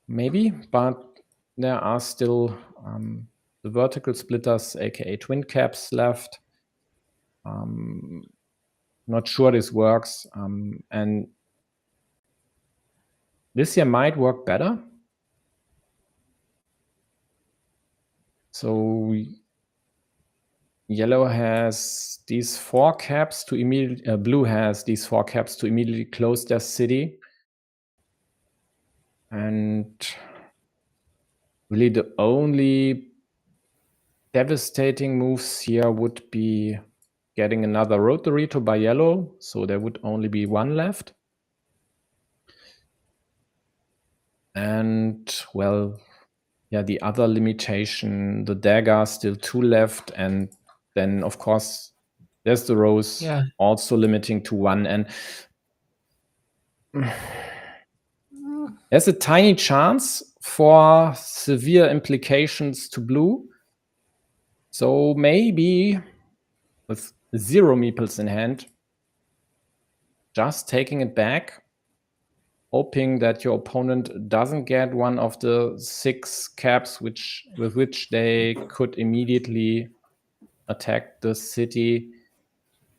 maybe, but there are still the vertical splitters, aka twin caps, left. not sure this works. And this here might work better. So yellow has these 4 caps to immediately, blue has these 4 caps to immediately close their city. And really the only devastating moves here would be getting another rotary to by yellow, so there would only be 1 left. And well, yeah, the other limitation, the dagger, still 2 left, and then of course there's the rose, also limiting to 1, and there's a tiny chance for severe implications to blue. So maybe with 0 meeples in hand, just taking it back, hoping that your opponent doesn't get one of the 6 caps with which they could immediately attack the city,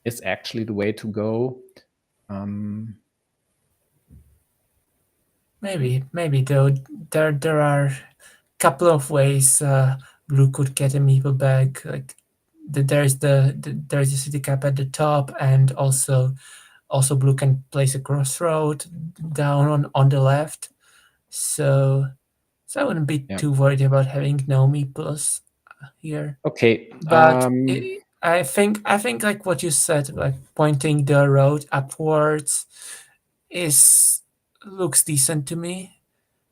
is actually the way to go. Maybe though there are a couple of ways blue could get a meeple back. Like there's the city cap at the top, and also blue can place a crossroad down on the left. So I wouldn't be too worried about having no meeples here. Okay, but I think like what you said, like pointing the road upwards looks decent to me.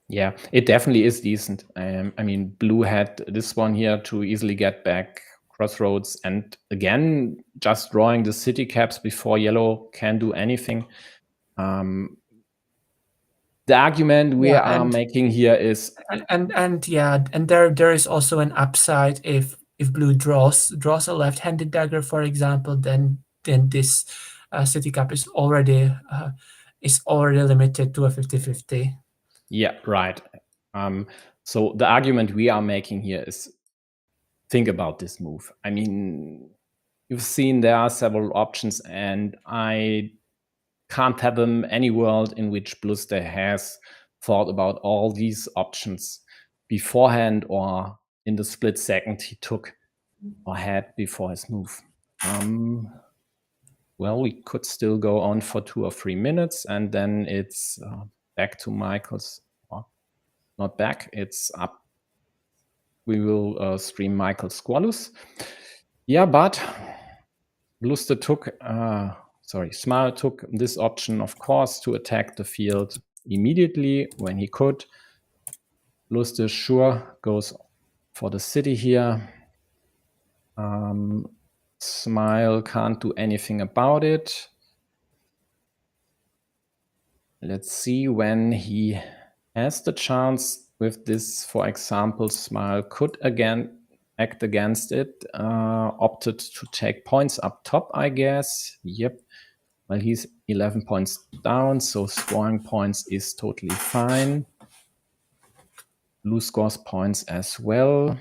Yeah, it definitely is decent. I mean, blue had this one here to easily get back crossroads, and again, just drawing the city caps before yellow can do anything. The argument we are making here is, and there is also an upside if blue draws a left-handed dagger, for example, then this city cap is already limited to a 50-50. Yeah, right. So the argument we are making here is, think about this move. I mean, you've seen there are several options, and I can't fathom any world in which Bluste has thought about all these options beforehand or in the split second he took or had before his move. Well, we could still go on for 2 or 3 minutes, and then it's back to majkls. Not back, it's up. We will stream majkls squallus. Yeah, but Bluste took, Smile took this option, of course, to attack the field immediately when he could. Bluste sure goes for the city here. Smile can't do anything about it. Let's see when he has the chance with this. For example, Smile could again act against it, opted to take points up top, I guess. Yep. Well, he's 11 points down, so scoring points is totally fine. Blue scores points as well.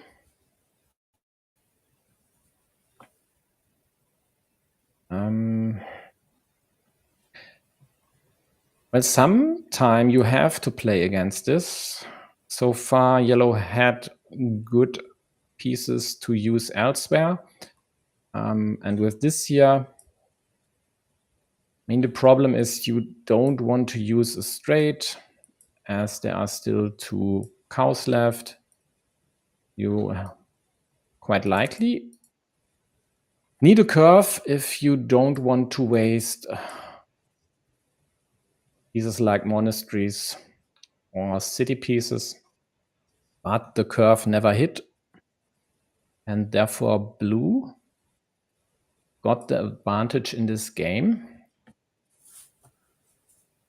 Well, sometime you have to play against this. So far, yellow had good pieces to use elsewhere. And with this here, I mean, the problem is you don't want to use a straight, as there are still 2 cows left. You quite likely need a curve if you don't want to waste pieces like monasteries or city pieces. But the curve never hit, and therefore blue got the advantage in this game,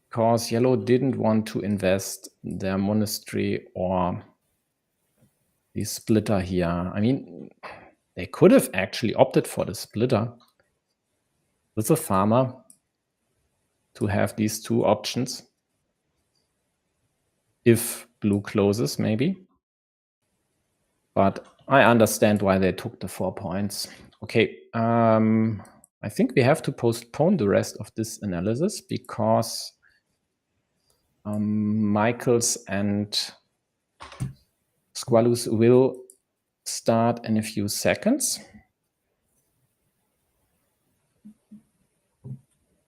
because yellow didn't want to invest their monastery or the splitter here. I mean, they could have actually opted for the splitter with a farmer to have these 2 options if blue closes, maybe. But I understand why they took the 4 points. Okay, I think we have to postpone the rest of this analysis because majkls and squallus will start in a few seconds.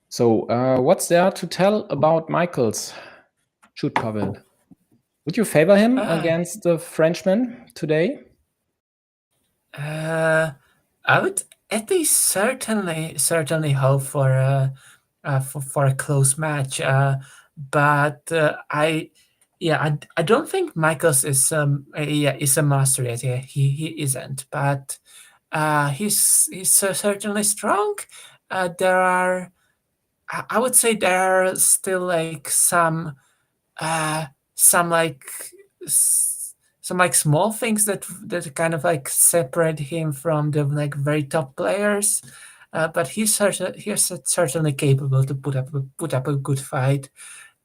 So what's there to tell about majkls? Shoot, Pavel. Would you favor him against the Frenchman today? I would at least certainly hope for a close match. But I don't think majkls is a master yet. Yeah, he isn't. But he's certainly strong. I would say there are still like some small things that kind of like separate him from the like very top players. But he's certainly capable to put up a good fight,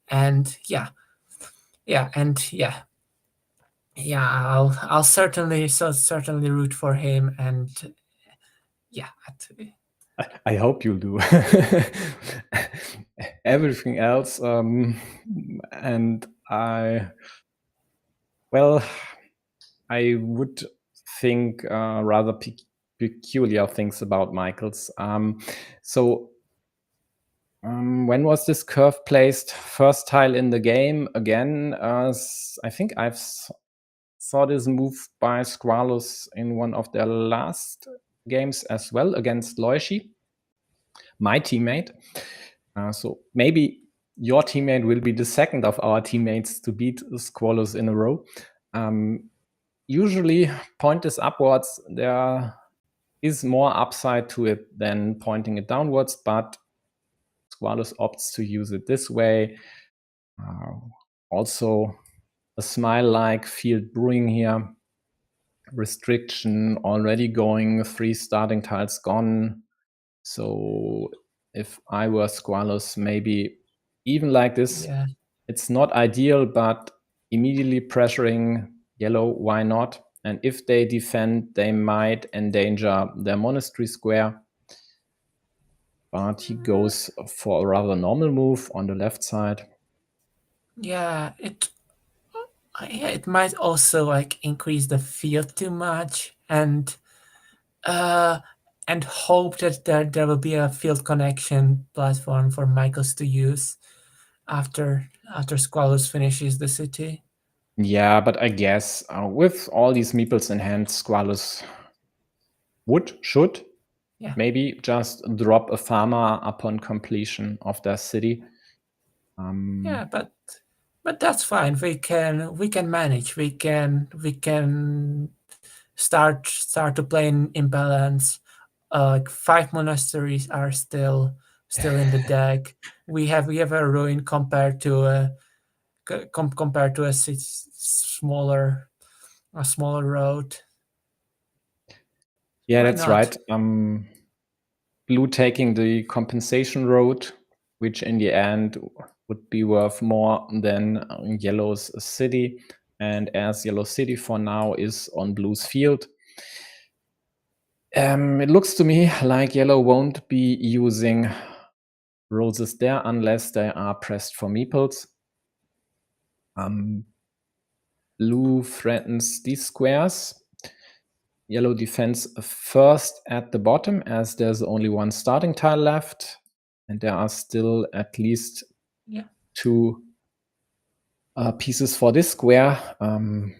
and I'll certainly root for him, and I hope you'll do. Everything else, and I would think rather peculiar things about majkls. So when was this curve placed? First tile in the game again. I think I've saw this move by squallus in one of their last games as well against Loishi, my teammate. So maybe your teammate will be the second of our teammates to beat squallus in a row. Usually point is upwards. There is more upside to it than pointing it downwards, but squallus opts to use it this way. Also a smile-like field brewing here. Restriction already going, 3 starting tiles gone. So if I were squallus, maybe even like this, it's not ideal, but immediately pressuring yellow, why not? And if they defend, they might endanger their monastery square. But he goes for a rather normal move on the left side. Yeah, it might also like increase the field too much, and hope that there will be a field connection platform for majkls to use after squallus finishes the city. Yeah, but I guess with all these meeples in hand, squallus should maybe just drop a farmer upon completion of their city. Yeah, but that's fine. We can manage. We can start to play in imbalance. 5 monasteries are still in the deck. We have a ruin compared to a smaller road. Yeah, that's right. Blue taking the compensation road, which in the end would be worth more than yellow's city. And as yellow city for now is on blue's field, it looks to me like yellow won't be using roses there unless they are pressed for meeples. Blue threatens these squares. Yellow defends first at the bottom as there's only 1 starting tile left, and there are still at least 2 pieces for this square, 2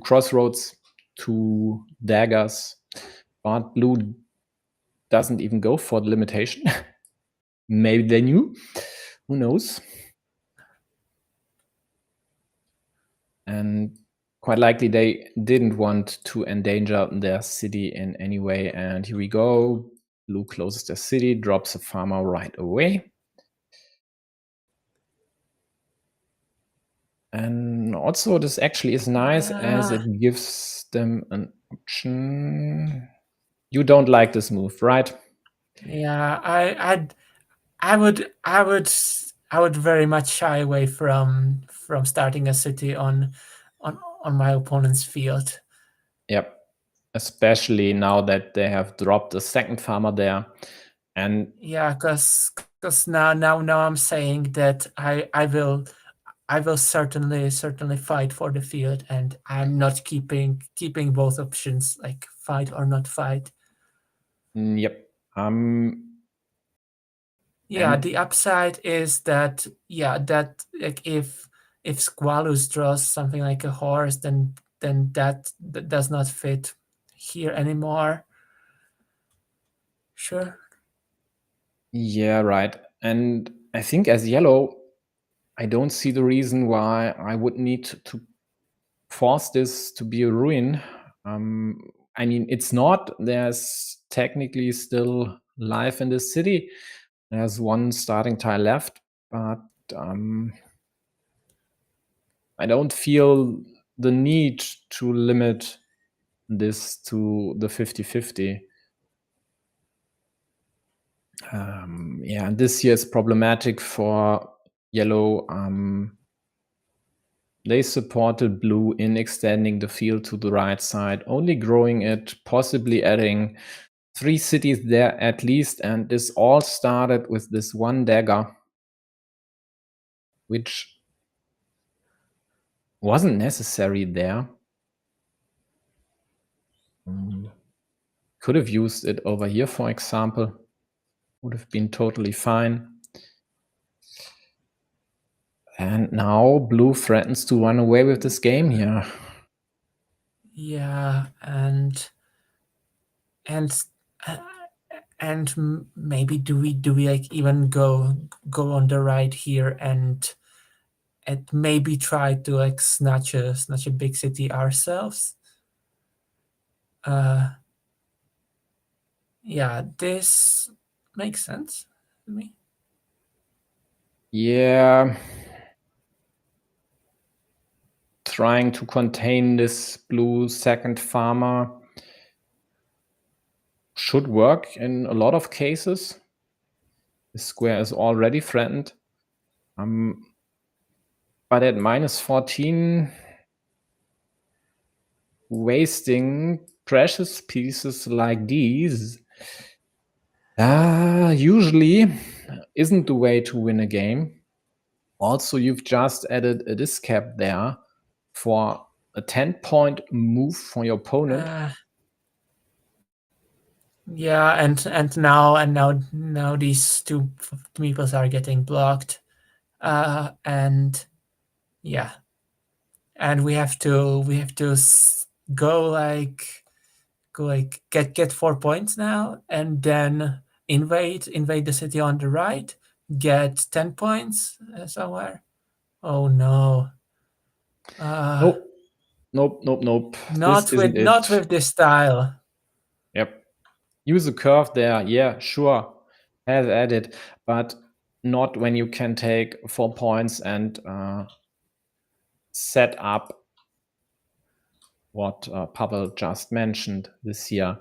crossroads, 2 daggers, but blue doesn't even go for the limitation. Maybe they knew, who knows? And quite likely they didn't want to endanger their city in any way. And here we go. Blue closes their city, drops a farmer right away. And also this actually is nice as it gives them an option. You don't like this move, right? Yeah, I would very much shy away from starting a city on my opponent's field. Yep, especially now that they have dropped a second farmer there. And yeah, because now I'm saying that I will certainly fight for the field, and I'm not keeping both options, like fight or not fight. yep. Yeah, And the upside is that that like if squallus draws something like a horse, then that does not fit here anymore. Sure. yeah, right. And I think as yellow, I don't see the reason why I would need to force this to be a ruin. I mean, it's not. There's technically still life in the city. There's one starting tile left, but I don't feel the need to limit this to the 50-50. Yeah, and this year is problematic for yellow. They supported blue in extending the field to the right side, only growing it, possibly adding 3 cities there at least. And this all started with this one dagger, which wasn't necessary there. Could have used it over here, for example. Would have been totally fine. And now blue threatens to run away with this game here. Yeah, and maybe do we like even go on the right here and maybe try to like snatch a big city ourselves? Yeah, this makes sense to me. Yeah. Trying to contain this blue second farmer should work in a lot of cases. The square is already threatened. But at -14, wasting precious pieces like these usually isn't the way to win a game. Also, you've just added a discap there for a 10-point move for your opponent. Yeah, and now these two meeples are getting blocked, and yeah, and we have to go like get 4 points now, and then invade the city on the right, get 10 points somewhere. Oh no. Nope. Not with this style. Yep. Use a curve there. Yeah, sure. Have added, but not when you can take 4 points and set up what Pavel just mentioned this year.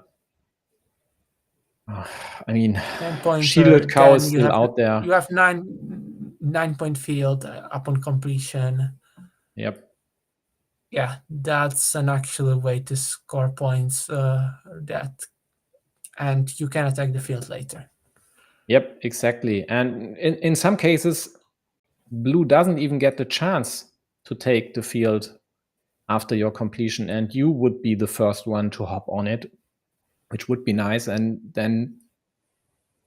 I mean, 10 points. Shielded Cow is still out there. You have 9-point field upon completion. Yep. Yeah, that's an actual way to score points. And you can attack the field later. Yep, exactly. And in some cases, blue doesn't even get the chance to take the field after your completion, and you would be the first one to hop on it, which would be nice. And then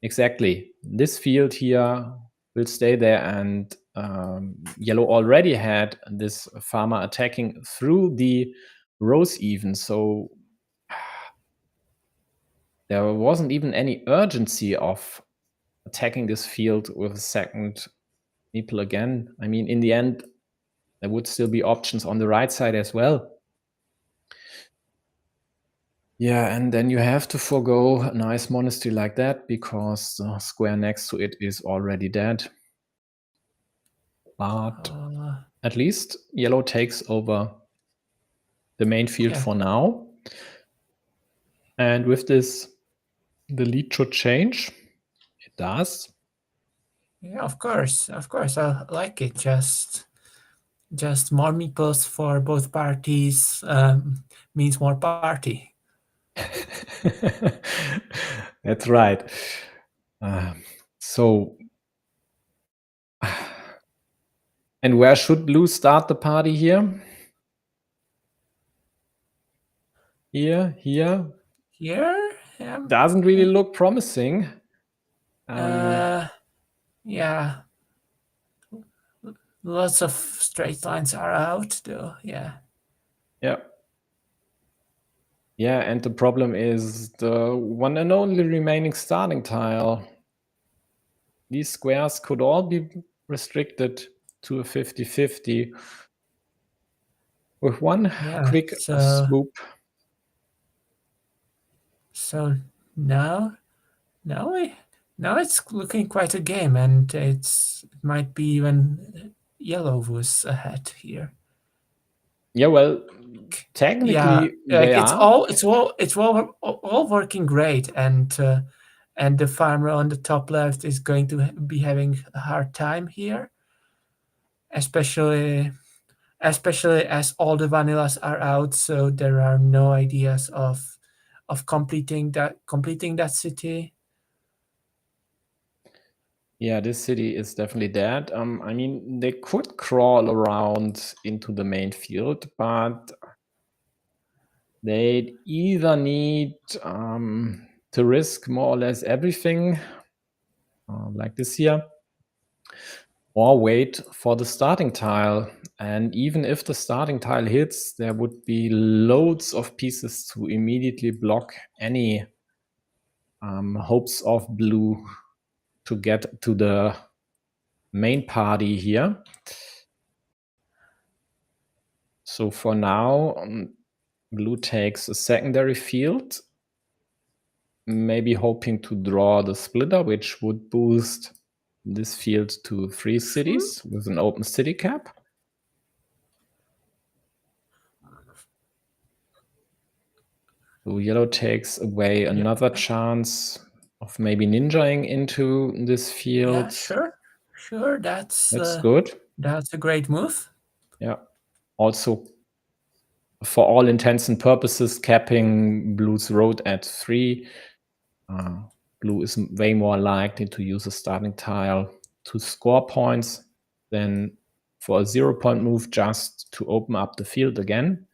exactly this field here will stay there, and yellow already had this farmer attacking through the rows even, so there wasn't even any urgency of attacking this field with a second meeple again. I mean, in the end, there would still be options on the right side as well. Yeah, and then you have to forgo a nice monastery like that because the square next to it is already dead. But at least yellow takes over the main field for now. And with this, the lead should change. It does. Yeah, of course. I like it. Just more meeples for both parties means more party. That's right. So, and where should blue start the party here? Here. Here? Doesn't really look promising. Yeah. Lots of straight lines are out, though. Yeah. Yeah. Yeah, and the problem is the one and only remaining starting tile. These squares could all be restricted to a 50-50 with one quick swoop. So now it's looking quite a game, and it might be even yellow was ahead here. Yeah, well, technically they it's are. all working great, and the farmer on the top left is going to be having a hard time here, especially as all the vanillas are out, so there are no ideas of completing that city. Yeah, this city is definitely dead. I mean, they could crawl around into the main field, but they either need to risk more or less everything, like this here, or wait for the starting tile. And even if the starting tile hits, there would be loads of pieces to immediately block any hopes of blue to get to the main party here. So for now, blue takes a secondary field, maybe hoping to draw the splitter, which would boost this field to 3 cities with an open city cap. So yellow takes away another chance of maybe ninjaing into this field. Yeah, sure. That's good. That's a great move. Yeah. Also, for all intents and purposes, capping blue's road at 3. Blue is way more likely to use a starting tile to score points than for a 0-point move just to open up the field again.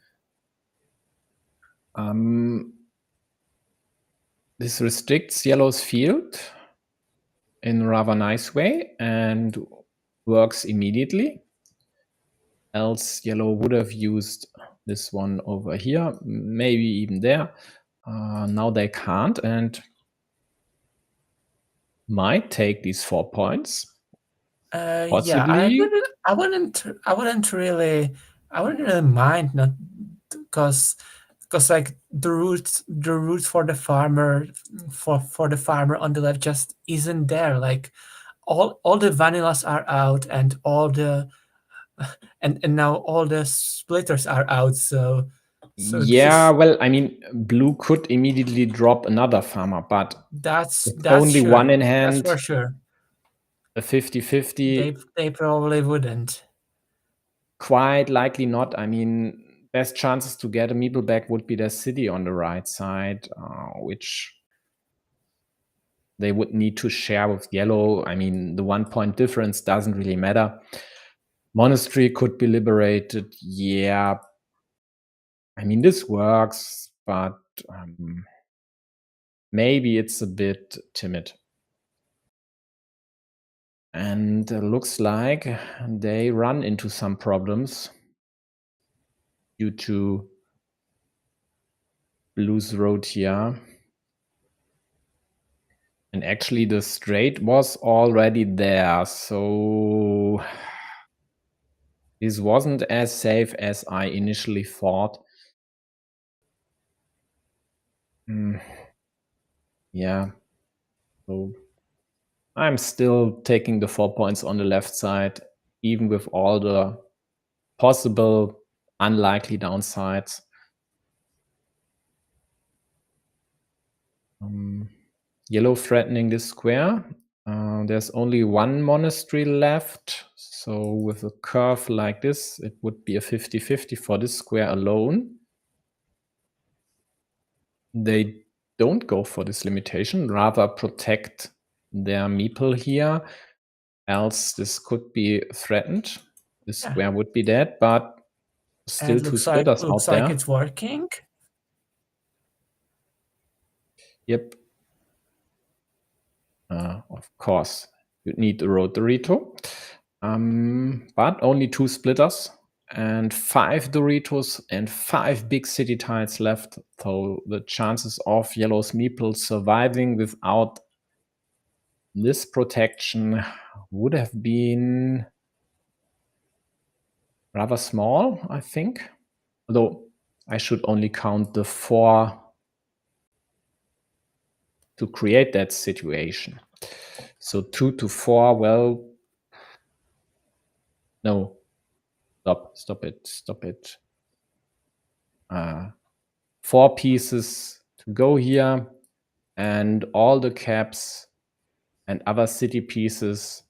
This restricts yellow's field in a rather nice way and works immediately. Else yellow would have used this one over here, maybe even there. Now they can't and might take these 4 points. Possibly. Yeah, I wouldn't really mind, not because like the route for the farmer on the left just isn't there. Like all the vanillas are out, and all the and now all the splitters are out. So yeah, well, I mean, blue could immediately drop another farmer, but that's only sure. one in hand. That's for sure. A 50-50. They probably wouldn't. Quite likely not. I mean, best chances to get a meeple back would be their city on the right side, which they would need to share with yellow. I mean, the 1-point difference doesn't really matter. Monastery could be liberated. Yeah. I mean, this works, but maybe it's a bit timid. And looks like they run into some problems due to blue's road here. And actually the straight was already there, so this wasn't as safe as I initially thought. Yeah, so I'm still taking the 4 points on the left side, even with all the possible unlikely downsides. Yellow threatening this square. There's only one monastery left, so with a curve like this, it would be a 50-50 for this square alone. They don't go for this limitation, rather protect their meeple here, else this could be threatened. This square would be dead, but still two splitters out looks there. like it's working. Yep. Of course, you'd need the road Dorito. But only 2 splitters and 5 Doritos and 5 big city tiles left. So the chances of yellow's meeple surviving without this protection would have been rather small, I think. Although I should only count the 4 to create that situation. So 2 to 4, well, no, stop it. 4 pieces to go here, and all the caps and other city pieces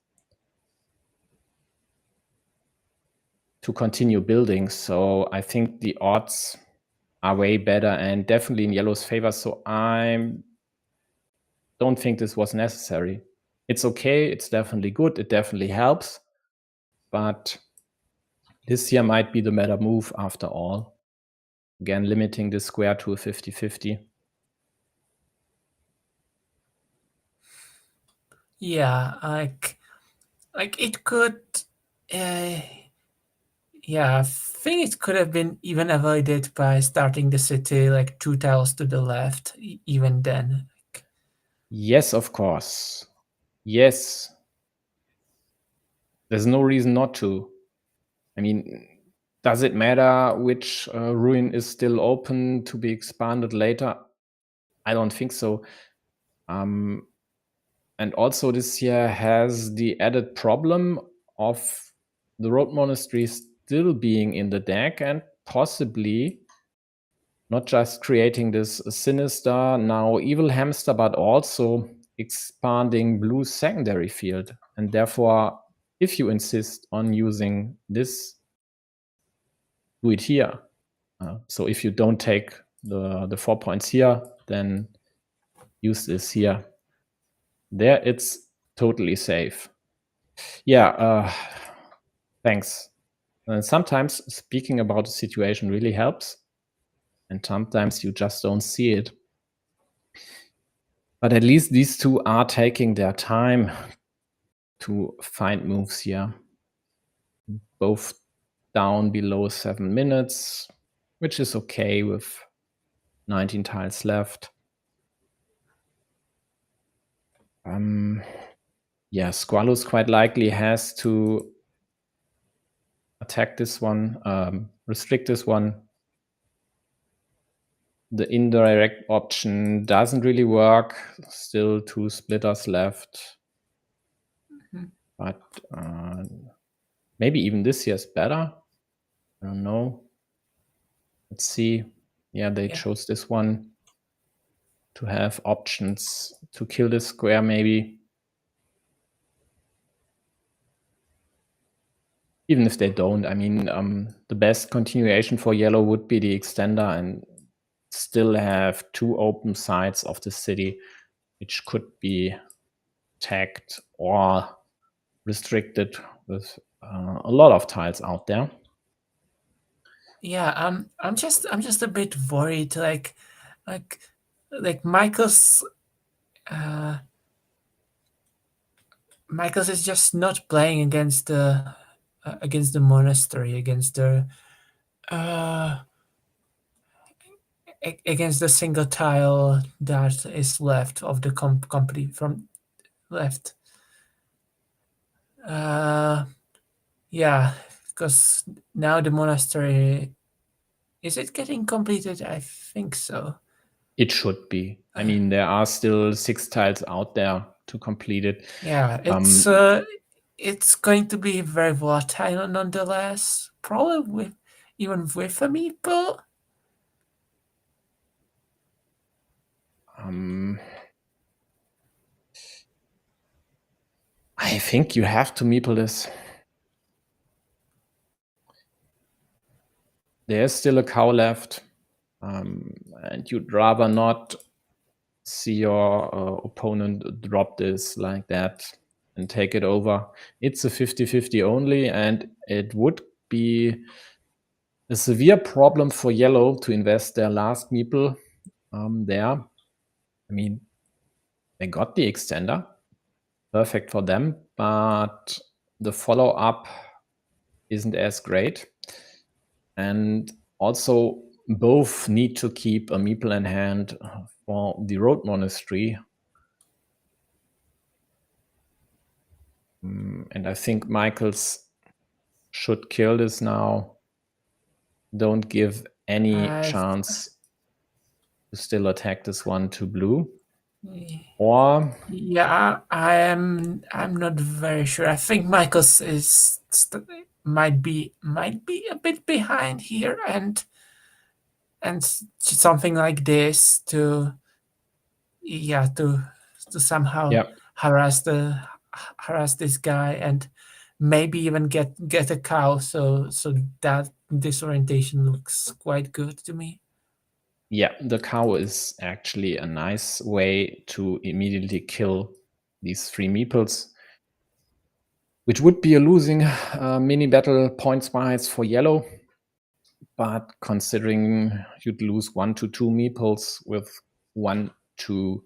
to continue building. So I think the odds are way better and definitely in yellow's favor. So I don't think this was necessary. It's okay, it's definitely good, it definitely helps, but this here might be the better move after all. Again, limiting the square to a 50-50. Yeah, like it could. Yeah, I think it could have been even avoided by starting the city like 2 tiles to the left. Even then. Yes, of course. Yes. There's no reason not to. I mean, does it matter which ruin is still open to be expanded later? I don't think so. And also this here has the added problem of the road monastery still being in the deck and possibly not just creating this sinister, now evil hamster, but also expanding blue secondary field. And therefore, if you insist on using this, do it here. So if you don't take the 4 points here, then use this here. There, it's totally safe. Yeah, thanks. Sometimes speaking about a situation really helps, and sometimes you just don't see it. But at least these two are taking their time to find moves here. Both down below 7 minutes, which is okay with 19 tiles left. Yeah, Squallus quite likely has to attack this one, restrict this one. The indirect option doesn't really work. Still 2 splitters left. But maybe even this here is better. I don't know. Let's see. Yeah, they chose this one to have options to kill this square maybe. Even if they don't, I mean, the best continuation for yellow would be the extender and still have 2 open sides of the city, which could be tagged or restricted with a lot of tiles out there. Yeah, I'm just a bit worried. Like majkls. majkls is just not playing against the monastery, against the against the single tile that is left of the company from left. Yeah, because now the monastery, is it getting completed? I think so. It should be. I mean, there are still 6 tiles out there to complete it. Yeah, it's going to be very volatile nonetheless. Probably even with a meeple. I think you have to meeple this. There's still a cow left, and you'd rather not see your opponent drop this like that and take it over. It's a 50-50 only, and it would be a severe problem for yellow to invest their last meeple there. I mean, they got the extender, perfect for them, but the follow-up isn't as great. And also, both need to keep a meeple in hand for the road monastery. And I think majkls should kill this now. Don't give any chance to still attack this one to blue. Or yeah, I'm not very sure. I think majkls might be a bit behind here, and something like this to somehow harass this guy and maybe even get a cow. So that disorientation looks quite good to me. Yeah, the cow is actually a nice way to immediately kill these 3 meeples, which would be a losing mini battle points-wise for yellow. But considering you'd lose 1 to 2 meeples with 1 to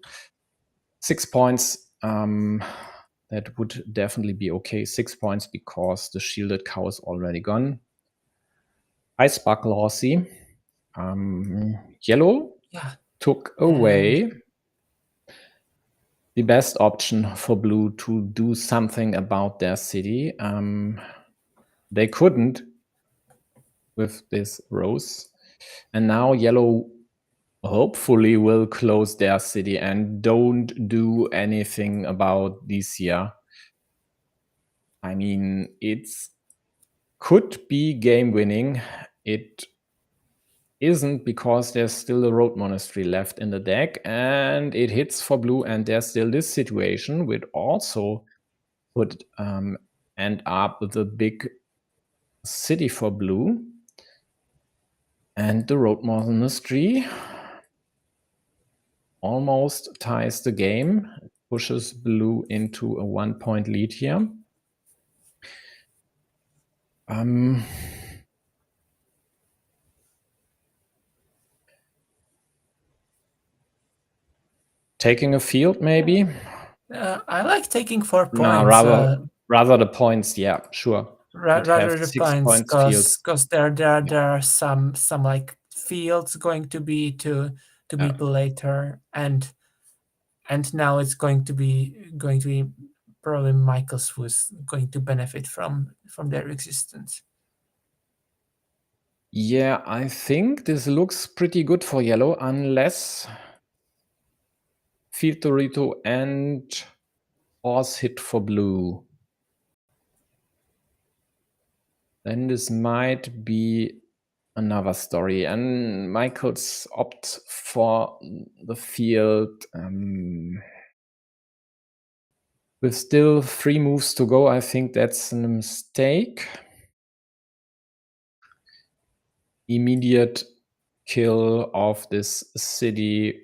6 points, that would definitely be okay. 6 points because the shielded cow is already gone. I sparkle horsey. Yellow took away the best option for blue to do something about their city. They couldn't with this rose. And now yellow hopefully will close their city and don't do anything about this here. I mean, it could be game winning. It isn't because there's still a road monastery left in the deck, and it hits for blue, and there's still this situation which also would end up with a big city for blue. And the road monastery almost ties the game, pushes blue into a 1-point lead here. Taking a field, maybe? I like taking 4 points. No, rather the points, yeah, sure. Rather the points, because there are some like fields going to be to meeple later, and now it's going to be probably majkls who's going to benefit from their existence. Yeah, I think this looks pretty good for yellow, unless field Dorito and horse hit for blue. Then this might be another story, and majkls opt for the field with still 3 moves to go. I think that's a mistake. Immediate kill of this city.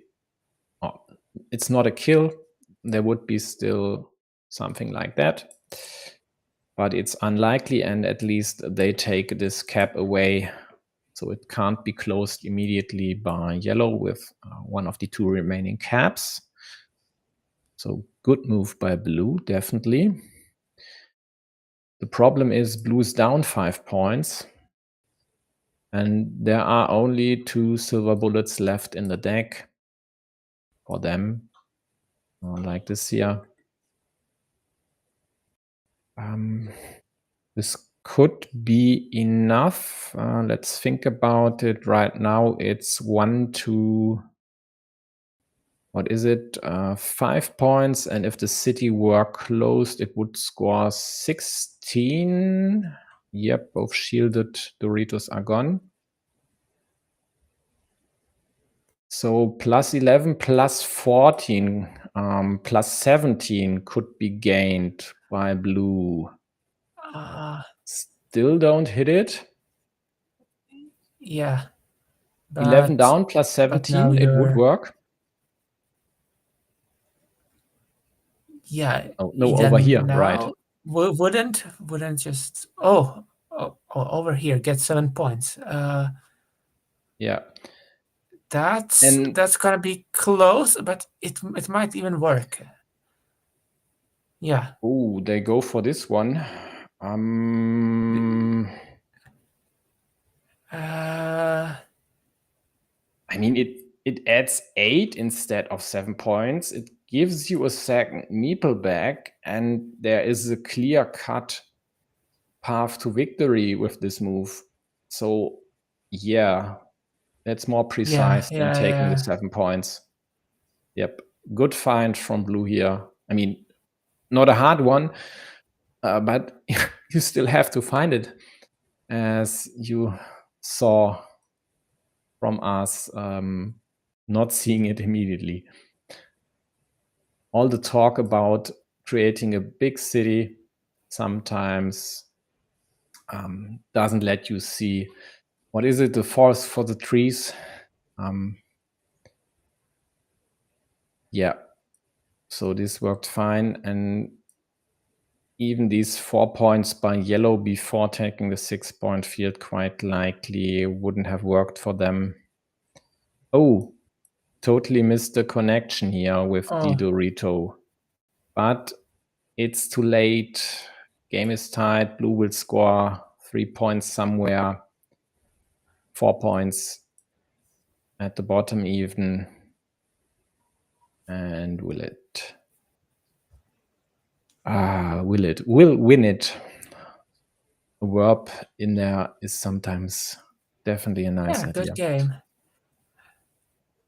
Oh, it's not a kill. There would be still something like that, but it's unlikely, and at least they take this cap away, so it can't be closed immediately by yellow with one of the 2 remaining caps. So good move by blue, definitely. The problem is blue's down 5 points, and there are only 2 silver bullets left in the deck for them, like this here. This could be enough. Let's think about it. Right now it's 1 to, what is it? 5 points, and if the city were closed, it would score 16. Yep, both shielded Doritos are gone. So plus 11, plus 14, plus 17 could be gained by blue. Still don't hit it. Yeah. 11 down plus 17, it would work. Yeah. Oh, no, over here, right? Wouldn't just over here get 7 points. Yeah. That's gonna be close, but it might even work. Yeah. Oh, they go for this one. I mean, it adds 8 instead of 7 points. It gives you a second meeple back, and there is a clear-cut path to victory with this move. So, yeah, that's more precise than taking the 7 points. Yep, good find from blue here. I mean, not a hard one, but you still have to find it, as you saw from us not seeing it immediately. All the talk about creating a big city sometimes doesn't let you see, what is it, the forest for the trees? Yeah, so this worked fine, and even these 4 points by yellow before taking the 6-point field quite likely wouldn't have worked for them. Oh, totally missed the connection here with the Dorito. But it's too late. Game is tied. Blue will score 3 points somewhere. 4 points at the bottom even. And will it? Will win it. A verb in there is sometimes definitely a nice idea. Good game.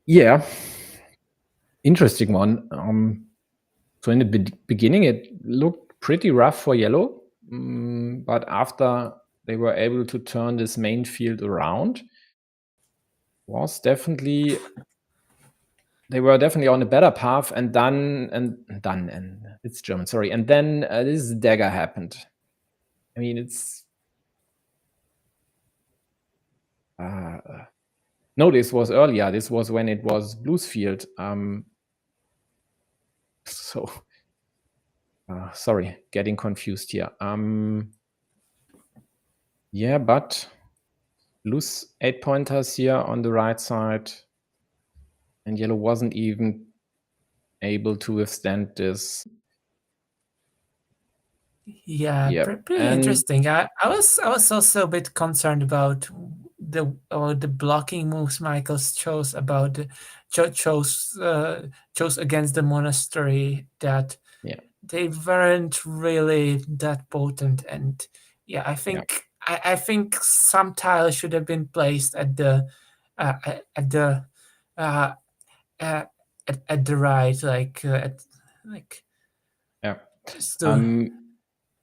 Yeah. Interesting one. So in the beginning, it looked pretty rough for yellow. But after they were able to turn this main field around, they were definitely on a better path, and it's German, sorry. And then this dagger happened. I mean, it's no, this was earlier. This was when it was blue's field. So sorry, getting confused here. Yeah, but blue's 8 pointers here on the right side, and yellow wasn't even able to withstand this. Yeah, pretty interesting. I was also a bit concerned about the blocking moves majkls chose against the monastery, that they weren't really that potent. And yeah, I think some tiles should have been placed at the right,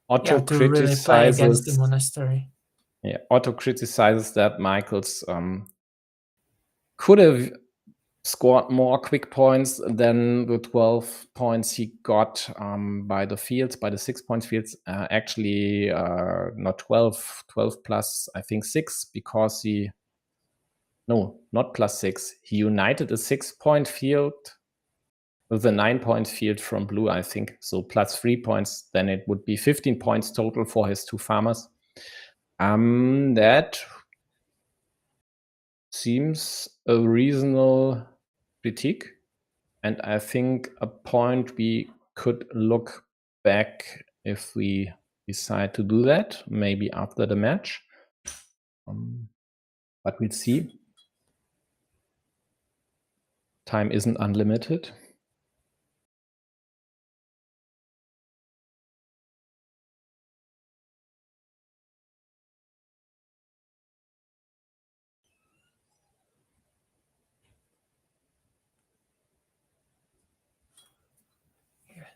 Otto to really play against the monastery. Yeah, Otto criticizes that majkls could have scored more quick points than the 12 points he got by the 6-point fields. Actually, not 12 plus, I think 6, because no, not plus 6. He united a 6-point field with a 9-point field from blue, I think. So plus 3 points, then it would be 15 points total for his 2 farmers. That seems a reasonable critique, and I think a point we could look back if we decide to do that, maybe after the match. But we'll see. Time isn't unlimited.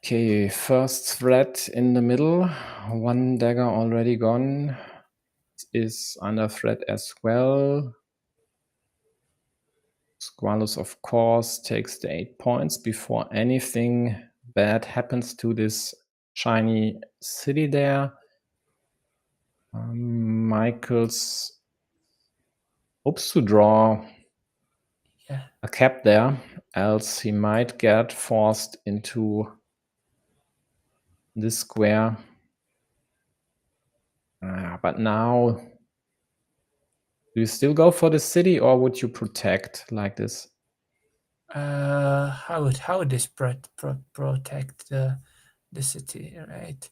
Okay, first threat in the middle. 1 dagger already gone. Is under threat as well. Squallus, of course, takes the 8 points before anything bad happens to this shiny city there. majkls hopes to draw a cap there, else he might get forced into this square. But now, do you still go for the city, or would you protect like this? How would this protect the city, right?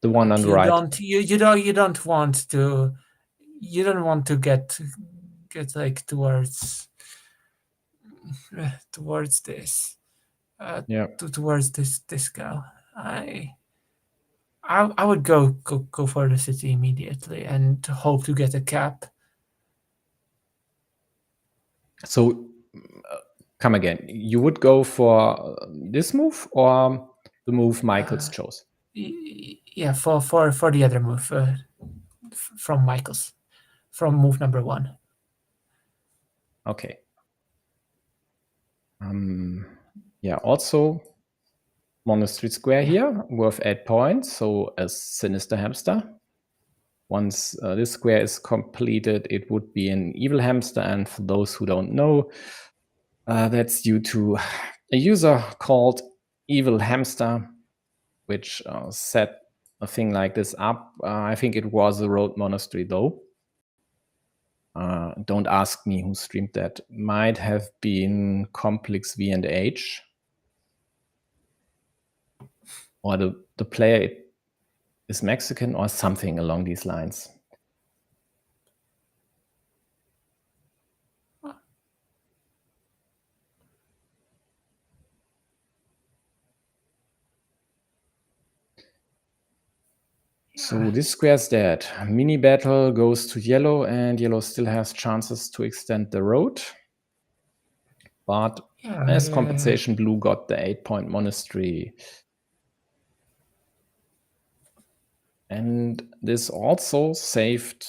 The one on the right. You don't want to get like towards this. Towards this girl. I would go for the city immediately and hope to get a cap. So, come again. You would go for this move or the move majkls chose? Yeah, for the other move from majkls, from move number 1. Okay. Yeah. Also, monastery square here worth 8 points. So a sinister hamster. Once this square is completed, it would be an evil hamster. And for those who don't know, that's due to a user called Evil Hamster, which set a thing like this up. I think it was a road monastery, though. Don't ask me who streamed that. Might have been Complex V&H. Or the player is Mexican or something along these lines. So this square's dead. Mini battle goes to yellow, and yellow still has chances to extend the road. But as compensation, blue got the 8-point monastery. And this also saved,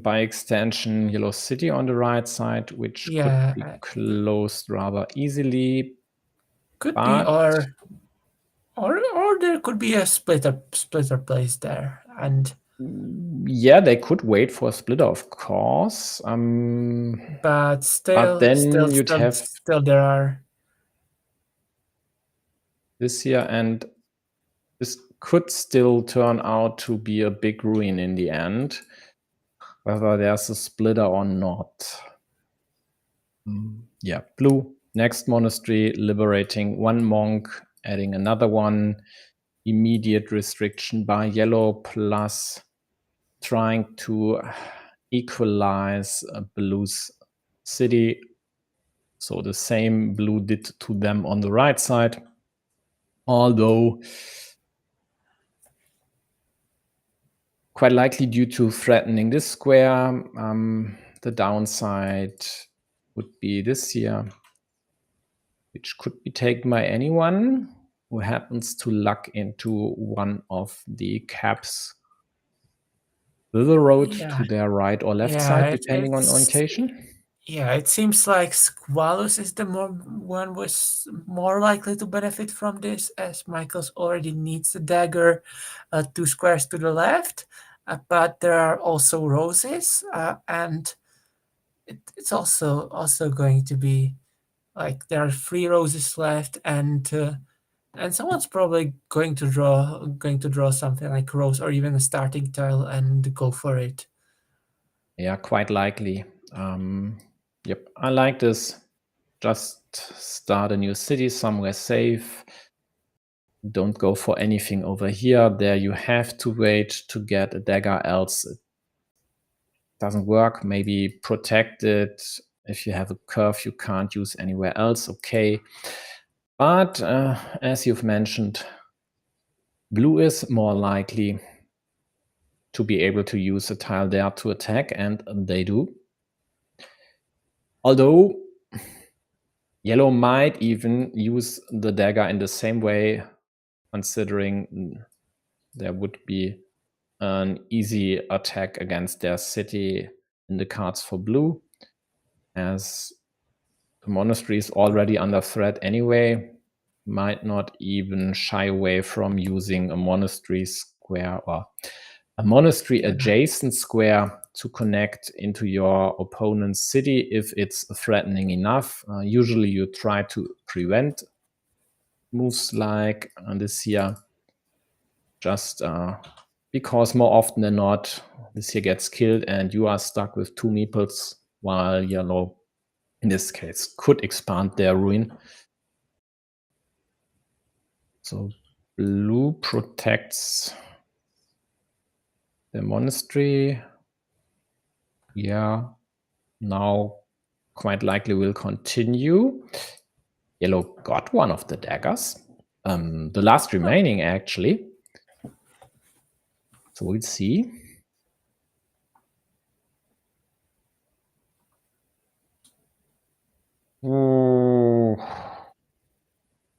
by extension, Yellow City on the right side, which could be closed rather easily. Could be, or there could be a splitter place there, and yeah, they could wait for a splitter, of course. But still, there are this here, and this could still turn out to be a big ruin in the end, whether there's a splitter or not. Yeah, blue. Next monastery, liberating one monk, adding another one. Immediate restriction by yellow, plus trying to equalize blue's city. So the same blue did to them on the right side. Although quite likely due to threatening this square, the downside would be this here, which could be taken by anyone who happens to luck into one of the caps with a road to their right or left side, depending on orientation. Yeah, it seems like Squallus is the one was more likely to benefit from this, as majkls already needs the dagger 2 squares to the left, but there are also roses, and it's also going to be like there are 3 roses left, and someone's probably going to draw something like rose or even a starting tile and go for it. Yeah, quite likely. Yep, I like this. Just start a new city somewhere safe. Don't go for anything over here. There you have to wait to get a dagger, else it doesn't work. Maybe protect it. If you have a curve you can't use anywhere else, okay. But as you've mentioned, blue is more likely to be able to use a tile there to attack, and they do. Although yellow might even use the dagger in the same way, considering there would be an easy attack against their city in the cards for blue, as the monastery is already under threat anyway. Might not even shy away from using a monastery square or a monastery adjacent square to connect into your opponent's city if it's threatening enough. Usually you try to prevent moves like this here. just because more often than not, this here gets killed and you are stuck with 2 meeples, while yellow, in this case, could expand their ruin. So blue protects the monastery. Yeah, now quite likely will continue. Yellow got one of the daggers. The last remaining, actually. So we'll see.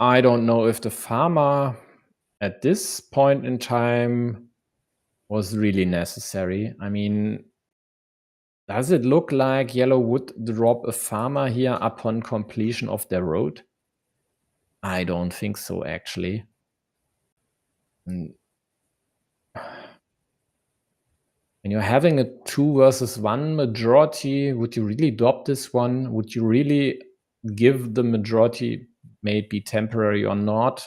I don't know if the farmer at this point in time was really necessary. I mean, does it look like yellow would drop a farmer here upon completion of their road? I don't think so, actually. When you're having a 2 versus 1 majority, would you really drop this one? Would you really give the majority, may it be temporary or not,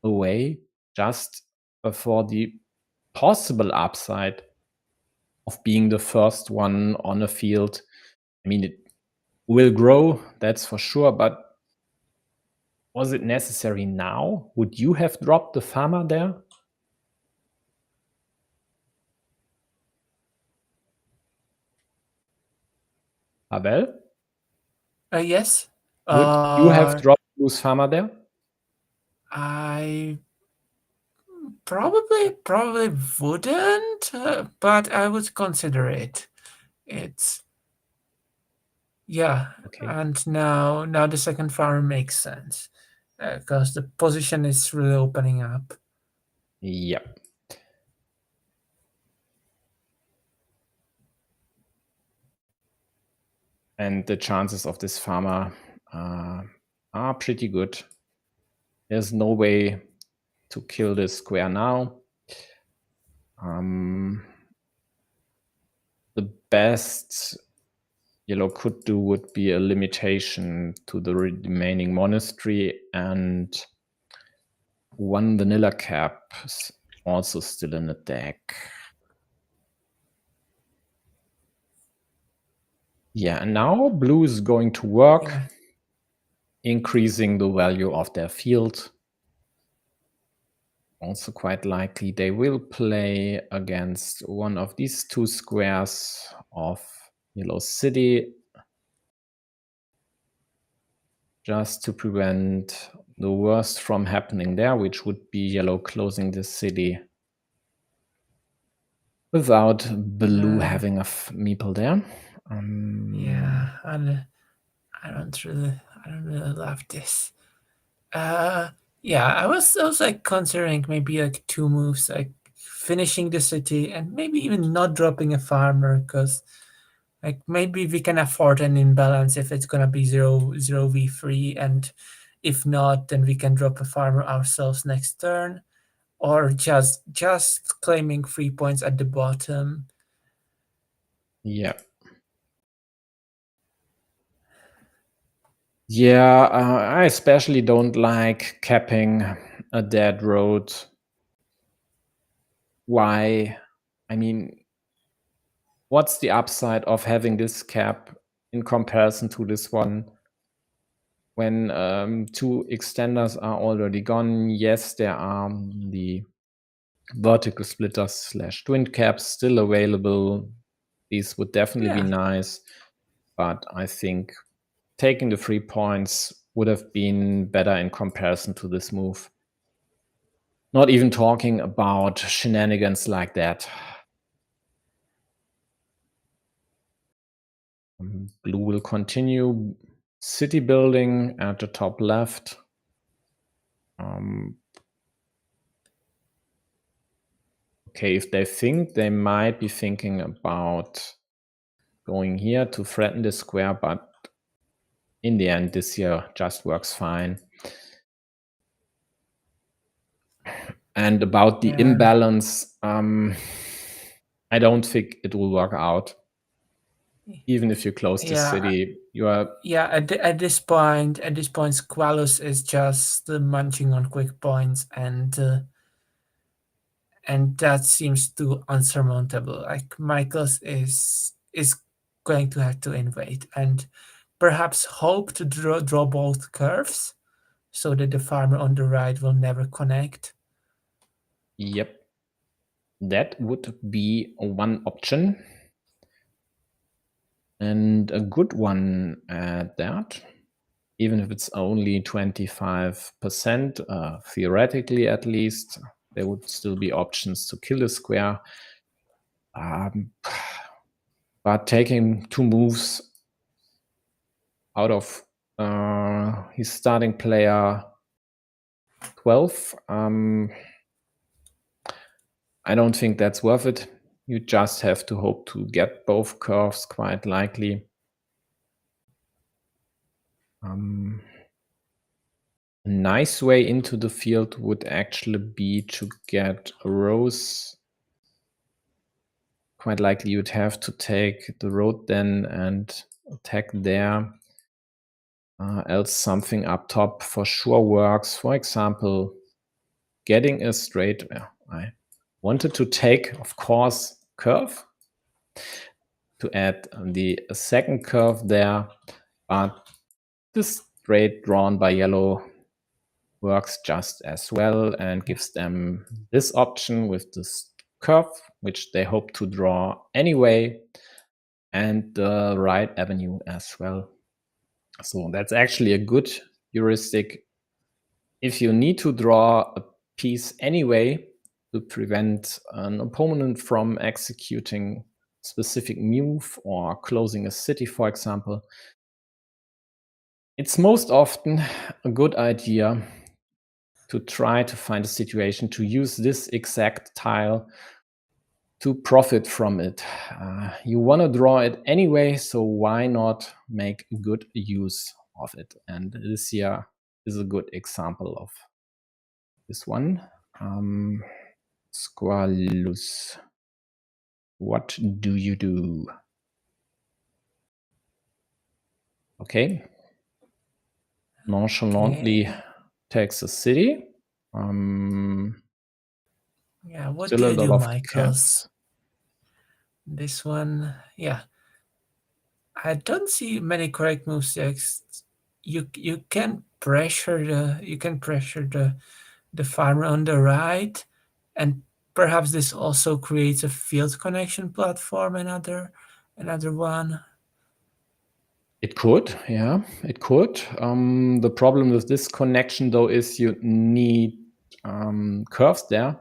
away just for the possible upside of being the first one on a field? I mean, it will grow, that's for sure, but was it necessary now? Would you have dropped the farmer there? Abel? Yes. Would you have dropped Blue's farmer there? I probably wouldn't, but I would consider it. It's Okay. And now the second farm makes sense because the position is really opening up. Yeah. And the chances of this farmer are pretty good. There's no way to kill this square now. The best yellow could do would be a limitation to the remaining monastery, and 1 vanilla cap is also still in the deck. Yeah, and now blue is going to work, increasing the value of their field. Also quite likely they will play against one of these 2 squares of yellow city, just to prevent the worst from happening there, which would be yellow closing the city without blue having a meeple there. Yeah, and I don't really love this. Yeah, I was like considering maybe like 2 moves, like finishing the city and maybe even not dropping a farmer, because like maybe we can afford an imbalance if it's gonna be 0-0v3, and if not, then we can drop a farmer ourselves next turn, or just claiming 3 points at the bottom. Yeah. Yeah, I especially don't like capping a dead road. Why? I mean, what's the upside of having this cap in comparison to this one? When 2 extenders are already gone, yes, there are the vertical splitters / twin caps still available. These would definitely be nice, but I think taking the 3 points would have been better in comparison to this move. Not even talking about shenanigans like that. Blue will continue city building at the top left. Okay, if they think, they might be thinking about going here to threaten the square, but in the end, this here just works fine. And about the imbalance, I don't think it will work out. Even if you close the city, you are... Yeah, at this point, squallus is just munching on quick points, and and that seems too unsurmountable. Like majkls is going to have to invade and perhaps hope to draw both curves so that the farmer on the right will never connect. Yep. That would be one option. And a good one at that, even if it's only 25%, theoretically at least, there would still be options to kill the square. But taking 2 moves out of his starting player 12, I don't think that's worth it. You just have to hope to get both curves, quite likely. A nice way into the field would actually be to get rows. Quite likely you'd have to take the road then and attack there. Else something up top for sure works. For example, getting a straight. I wanted to take, of course, curve to add the second curve there, but the straight drawn by yellow works just as well and gives them this option with this curve, which they hope to draw anyway, and the right avenue as well. So that's actually a good heuristic. If you need to draw a piece anyway to prevent an opponent from executing a specific move or closing a city, for example, it's most often a good idea to try to find a situation to use this exact tile to profit from it. You want to draw it anyway, so why not make good use of it? And this here is a good example of this one. Squallus. What do you do? Okay. Nonchalantly takes a city. Yeah, what Still do a you do, lot of majkls? cats. This one, yeah. I don't see many correct moves. You can pressure the farmer on the right, and perhaps this also creates a field connection platform. Another one. It could, yeah, it could. The problem with this connection, though, is you need curves there,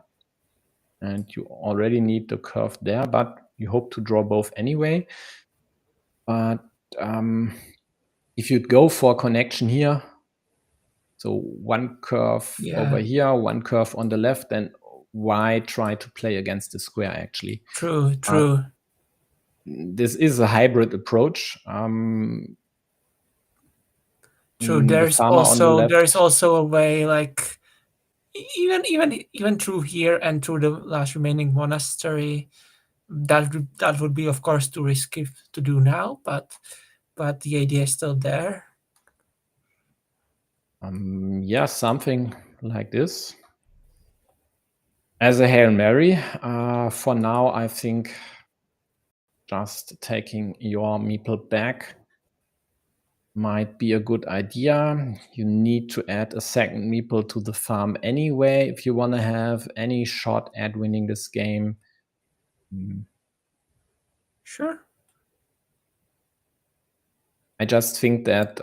and you already need the curve there, but you hope to draw both anyway. But if you'd go for a connection here, so one curve over here, one curve on the left, then why try to play against the square, actually? True. This is a hybrid approach. True. There's also a way, like even through here and through the last remaining monastery, that would be, of course, too risky to do now, but the idea is still there. Yeah, something like this. As a Hail Mary, for now, I think just taking your meeple back might be a good idea. You need to add a second meeple to the farm anyway if you want to have any shot at winning this game. Sure. I just think that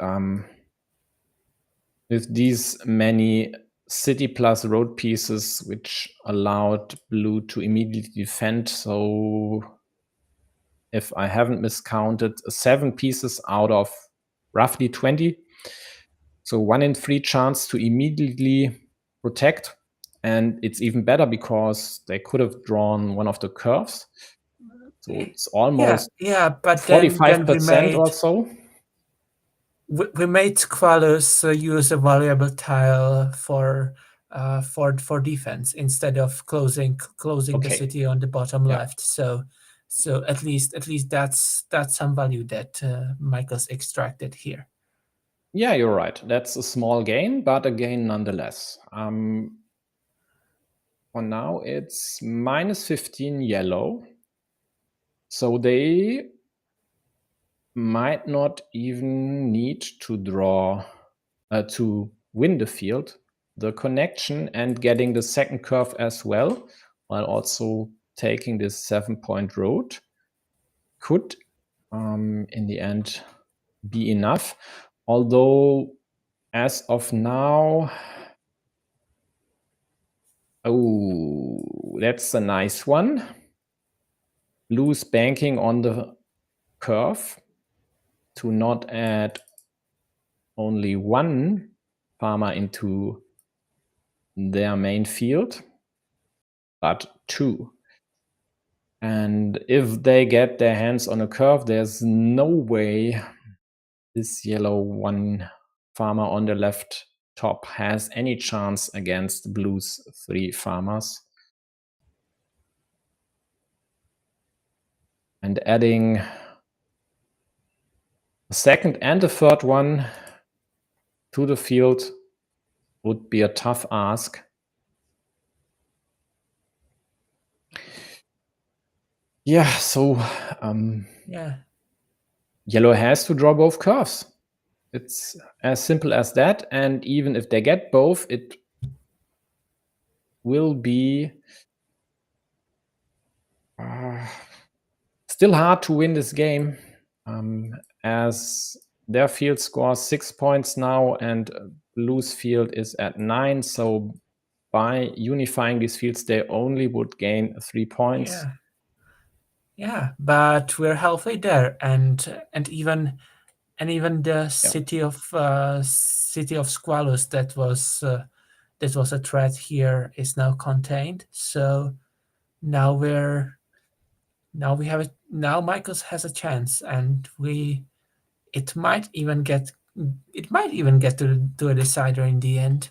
with these many city plus road pieces, which allowed blue to immediately defend, so if I haven't miscounted, 7 pieces out of roughly 20. So 1 in 3 chance to immediately protect. And it's even better because they could have drawn one of the curves. So it's almost but 45% or so. We made squallus use a valuable tile for defense instead of closing the city on the bottom left. So at least that's some value that majkls extracted here. Yeah, you're right. That's a small gain, but a gain nonetheless. for now it's -15 yellow. So they might not even need to draw to win the field, the connection and getting the second curve as well, while also taking this 7-point road could in the end be enough. Although as of now, oh, that's a nice one. Blue's banking on the curve to not add only one farmer into their main field, but two. And if they get their hands on a curve, there's no way this yellow one farmer on the left top has any chance against Blue's 3 farmers. And adding a second and a third one to the field would be a tough ask. Yeah, so yellow has to draw both curves. It's as simple as that. And even if they get both, it will be still hard to win this game, as their field scores 6 points now and Blue's field is at 9. So by unifying these fields, they only would gain 3 points. Yeah, but we're halfway there, and even the city of Squallus that was a threat here is now contained. So now majkls has a chance, and it might even get to a decider in the end.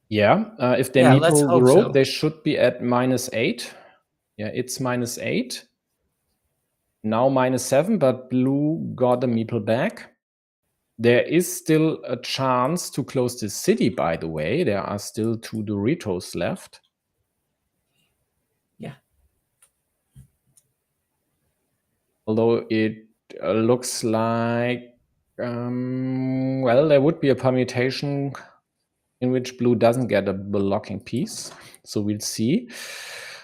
Yeah, if they meeple the rope, they should be at -8. Yeah, it's -8. Now -7, but Blue got the meeple back. There is still a chance to close the city, by the way. There are still 2 Doritos left. Yeah. Although it looks like, well, there would be a permutation in which Blue doesn't get a blocking piece. So we'll see.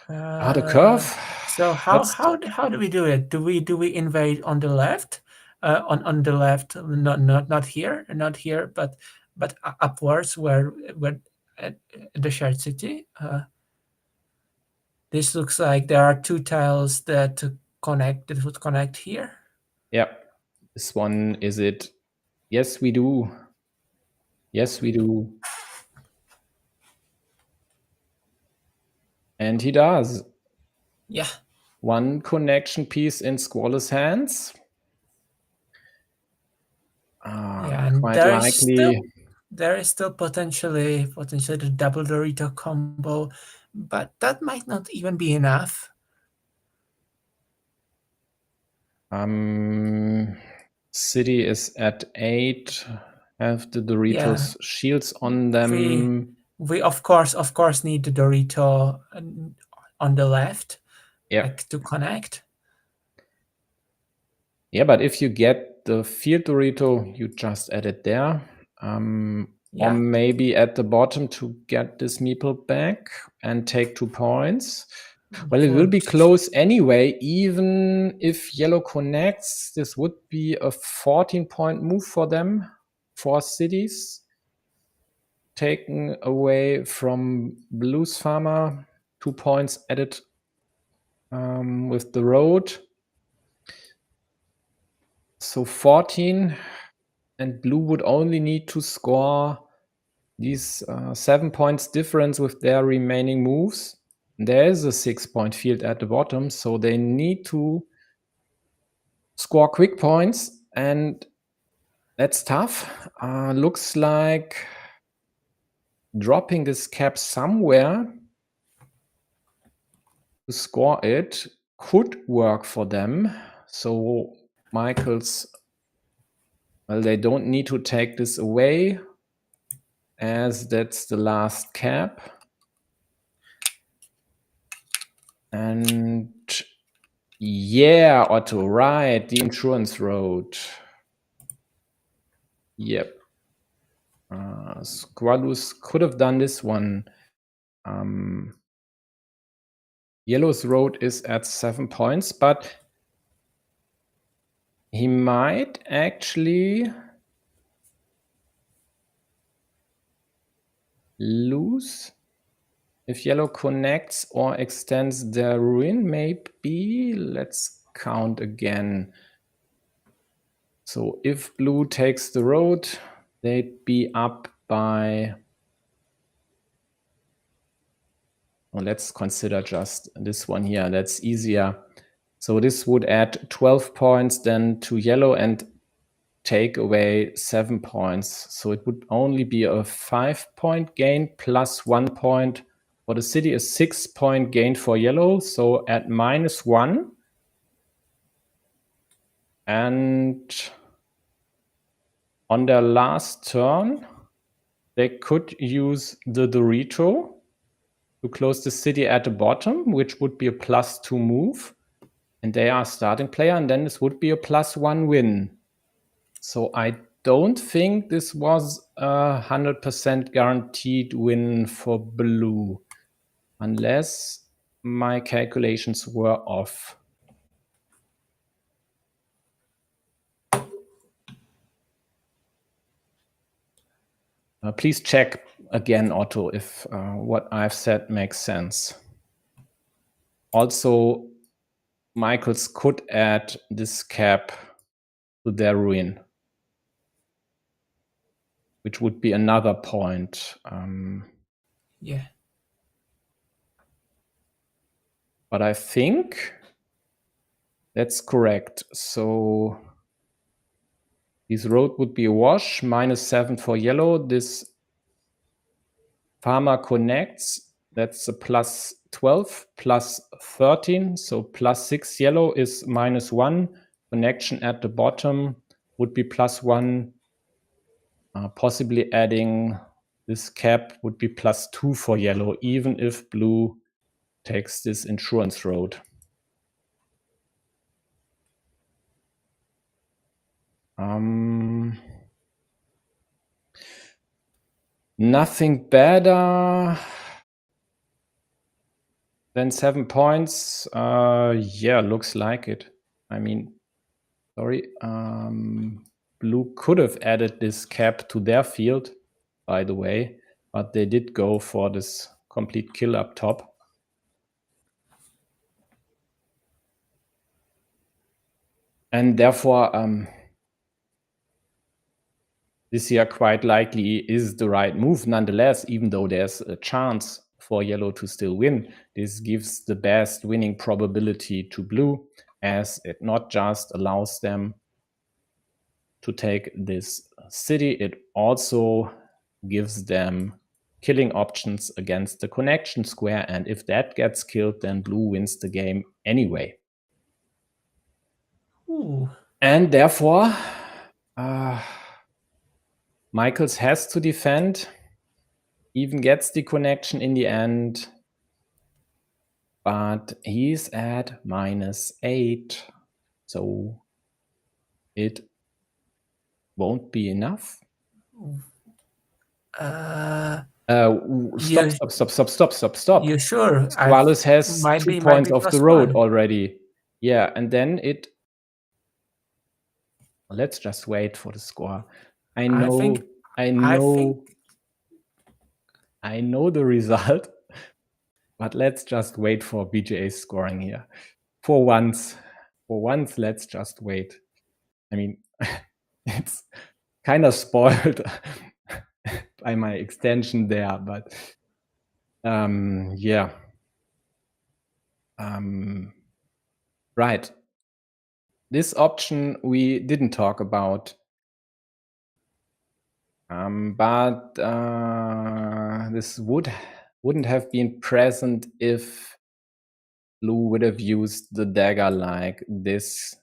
The curve. So how do we do it? Do we invade on the left? On the left, not here, but upwards where the shared city. This looks like there are 2 tiles that would connect here. Yeah, this one is it. Yes, we do. Yes, we do. And he does. Yeah. 1 connection piece in Squallus' hands. And quite likely. There is still potentially the double Dorito combo, but that might not even be enough. City is at 8. Have the Doritos shields on them. We of course need the Dorito on the left, to connect. Yeah, but if you get the field Dorito, you just add it there. Or maybe at the bottom to get this meeple back and take 2 points. Well, it will be close anyway. Even if yellow connects, this would be a 14-point move for them. 4 cities taken away from Blue's farmer. 2 points added with the road. So 14, and Blue would only need to score these 7 points difference with their remaining moves. There is a 6-point field at the bottom, so they need to score quick points, and that's tough. Looks like dropping this cap somewhere to score it could work for them. So majkls, well, they don't need to take this away, as that's the last cap. And yeah, Otto, right, the insurance road. Yep. Squallus could have done this one. Yellow's road is at 7 points, but he might actually lose if yellow connects or extends their ruin. Maybe let's count again. So if blue takes the road, they'd be up by, well, let's consider just this one here. That's easier. So this would add 12 points then to yellow and take away 7 points. So it would only be a 5-point gain plus 1 point for the city, a 6-point gain for yellow. So at -1. And on their last turn, they could use the Dorito to close the city at the bottom, which would be a +2 move. And they are starting player, and then this would be a +1 win. So I don't think this was a 100% guaranteed win for blue, unless my calculations were off. Please check again, Otto, if what I've said makes sense. Also, majkls could add this cap to their ruin, which would be another point. Yeah. But I think that's correct. So this road would be a wash, -7 for yellow. This farmer connects, that's a +12, +13. So +6 yellow is -1. Connection at the bottom would be +1. Possibly adding this cap would be +2 for yellow, even if blue takes this insurance road. Nothing better than 7 points. Yeah, looks like it. I mean, sorry. Blue could have added this cap to their field, by the way, but they did go for this complete kill up top. And therefore, this here quite likely is the right move. Nonetheless, even though there's a chance for yellow to still win, this gives the best winning probability to blue, as it not just allows them to take this city, it also gives them killing options against the connection square. And if that gets killed, then blue wins the game anyway. Ooh. And therefore, majkls has to defend, even gets the connection in the end, but he's at -8, so it won't be enough. Stop. You sure? Squallus has might 2 be points off the road +1. already. Yeah, and then it... Let's just wait for the score. I know the result, but let's just wait for BJ's scoring here. For once, let's just wait. I mean, it's kind of spoiled by my extension there, but yeah. Right. This option we didn't talk about. But this wouldn't have been present if blue would have used the dagger like this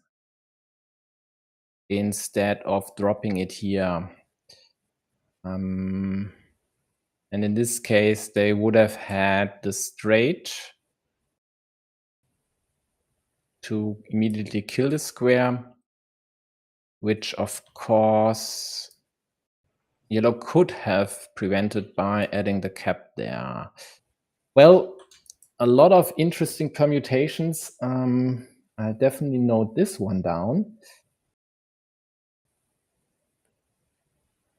instead of dropping it here. And in this case, they would have had the straight to immediately kill the square, which of course yellow could have prevented by adding the cap there. Well, a lot of interesting permutations. I'll definitely note this one down.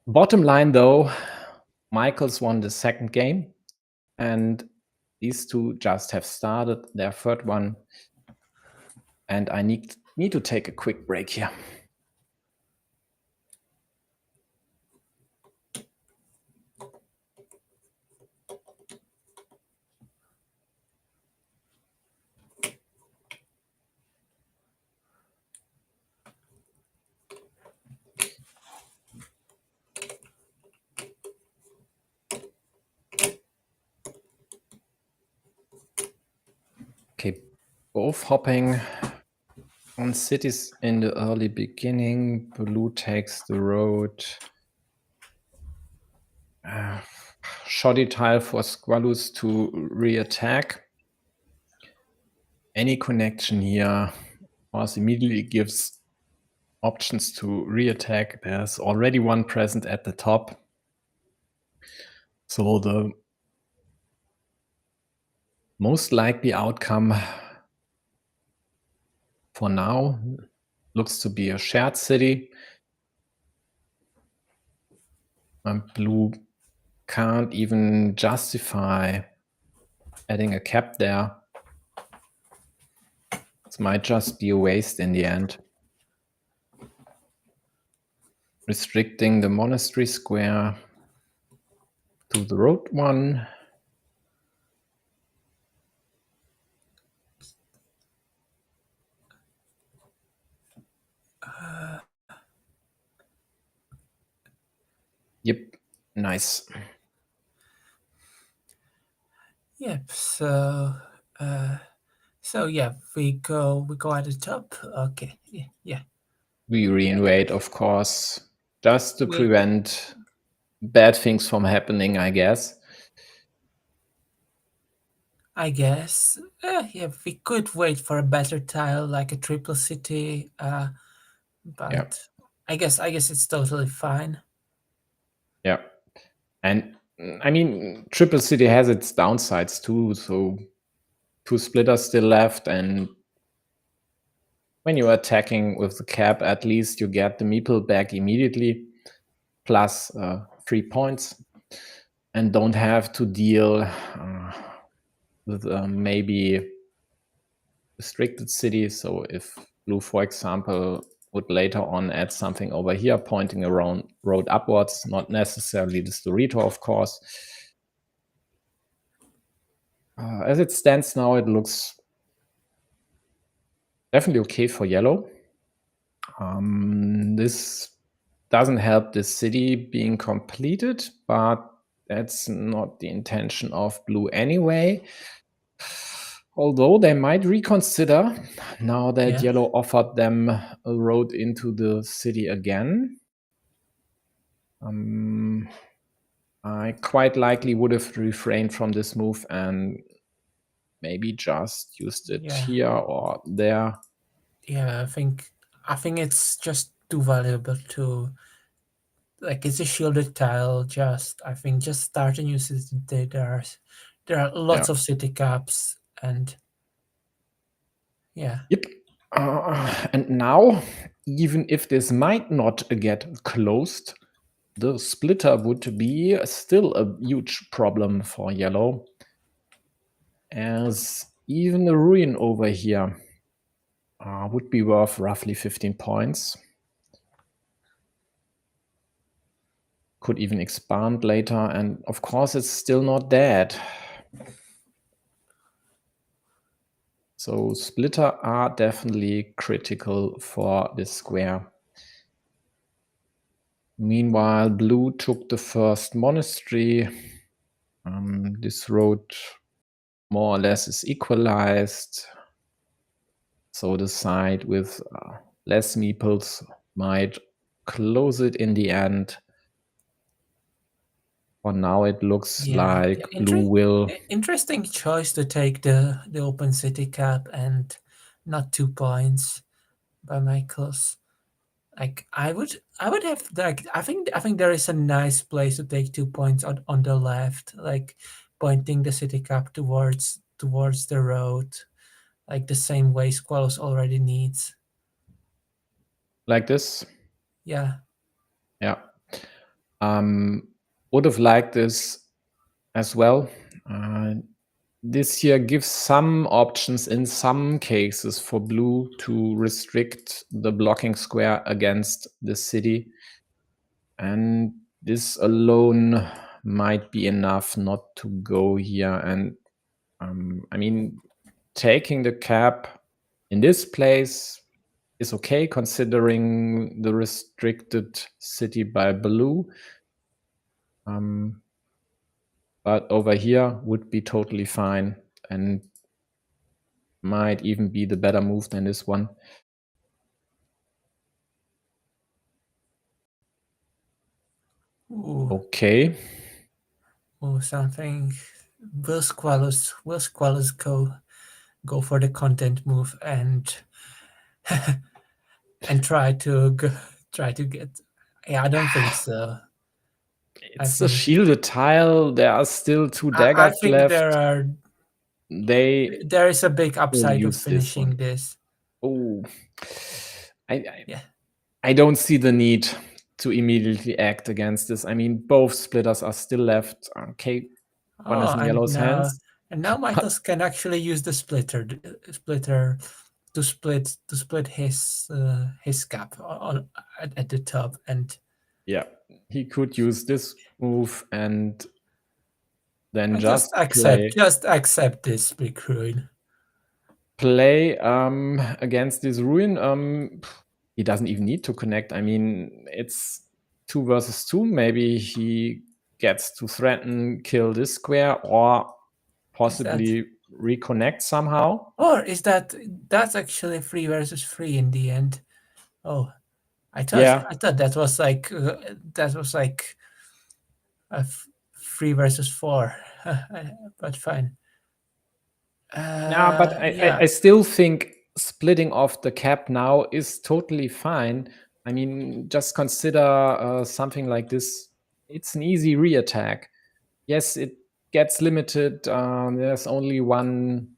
Bottom line though, majkls won the second game, and these two just have started their third one, and I need to take a quick break here. Okay, both hopping on cities in the early beginning. Blue takes the road. Shoddy tile for squallus to re-attack. Any connection here also immediately gives options to re-attack. There's already one present at the top. So the most likely outcome for now looks to be a shared city. And blue can't even justify adding a cap there. This might just be a waste in the end. Restricting the monastery square to the road one. Yep, nice. Yep. So yeah, we go at the top. Okay. Yeah. We re-invade, of course, just to prevent bad things from happening, I guess. Yeah, we could wait for a better tile like a triple city, but yeah. I guess it's totally fine. Yeah, and I mean, triple city has its downsides too. So 2 splitters still left, and when you're attacking with the cap, at least you get the meeple back immediately, plus 3 points, and don't have to deal with maybe restricted cities. So if blue, for example, would later on add something over here pointing around road upwards, not necessarily the Storito, of course. As it stands now, it looks definitely okay for yellow. This doesn't help the city being completed, but that's not the intention of blue anyway. Although they might reconsider now that yellow offered them a road into the city again. I quite likely would have refrained from this move and maybe just used it here or there. Yeah, I think it's just too valuable to, like, it's a shielded tile. I think just start a new city. There are lots of city caps, and yeah. Yep. And now, even if this might not get closed, the splitter would be still a huge problem for yellow, as even a ruin over here would be worth roughly 15 points. Could even expand later, and of course it's still not dead. So splitter are definitely critical for this square. Meanwhile, blue took the first monastery. This road more or less is equalized. So the side with less meeples might close it in the end. For now, it looks like blue will. Interesting choice to take the open city cap and not 2 points by majkls. Like I would have like I think there is a nice place to take 2 points on the left, like pointing the city cap towards the road, like the same way squallus already needs. Like this? Yeah. Yeah. Would have liked this as well. This here gives some options in some cases for blue to restrict the blocking square against the city. And this alone might be enough not to go here. And I mean, taking the cap in this place is okay, considering the restricted city by blue. But over here would be totally fine and might even be the better move than this one. Ooh. Okay. Oh, something. Will squallus go for the content move and and try to get? Yeah, I don't think so. It's a shielded tile. There are still 2 daggers I think left. There is a big upside of use this finishing one. this. Oh, Yeah. I don't see the need to immediately act against this. I mean, both splitters are still left. Okay, one is in yellow's hands. And now majkls can actually use the splitter to split his cap on at the top. And yeah, he could use this move and then just accept this big ruin. Play against this ruin. He doesn't even need to connect. I mean, it's 2 versus 2. Maybe he gets to threaten, kill this square, or possibly reconnect somehow. Or is that's actually 3 versus 3 in the end? Oh, I thought that was like a 3 versus 4, but fine. But I still think splitting off the cap now is totally fine. I mean, just consider something like this. It's an easy re-attack. Yes, it gets limited. There's only one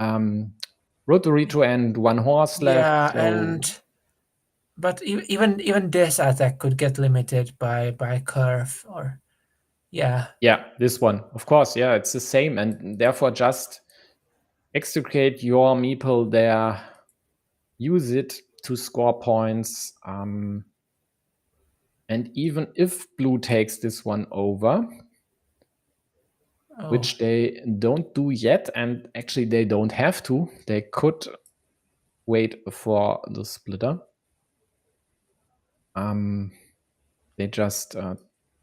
Rotorito and 1 horse left. Yeah, so... but even this attack could get limited by curve or yeah. Yeah, this one, of course. Yeah, it's the same, and therefore just extricate your meeple there, use it to score points. And even if blue takes this one over, which they don't do yet, and actually they don't have to, they could wait for the splitter. They just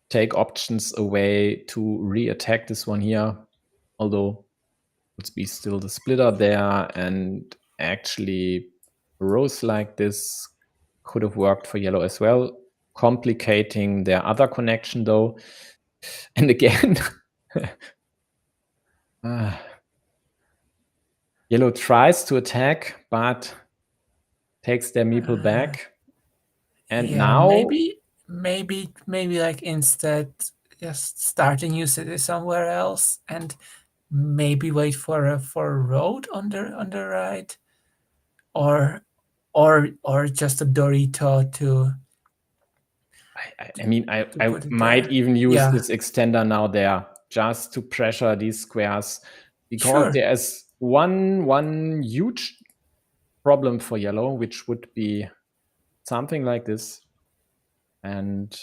take options away to re-attack this one here, although would be still the splitter there, and actually rows like this could have worked for yellow as well, complicating their other connection though. And again, yellow tries to attack, but takes their meeple back. And yeah, now maybe like instead just start a new city somewhere else and maybe wait for a road on the right, or just a Dorito to. I mean, I might even use this extender now there just to pressure these squares, because there's one huge problem for yellow, which would be something like this, and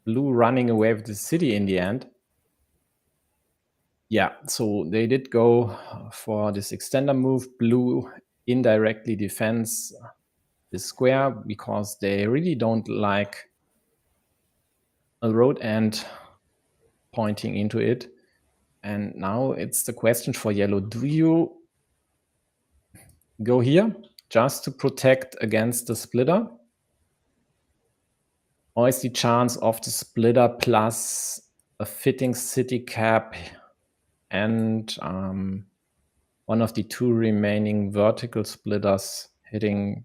blue running away with the city in the end. Yeah, so they did go for this extender move. Blue indirectly defends the square because they really don't like a road end pointing into it. And now it's the question for yellow. Do you go here just to protect against the splitter? Or is the chance of the splitter plus a fitting city cap and one of the two remaining vertical splitters hitting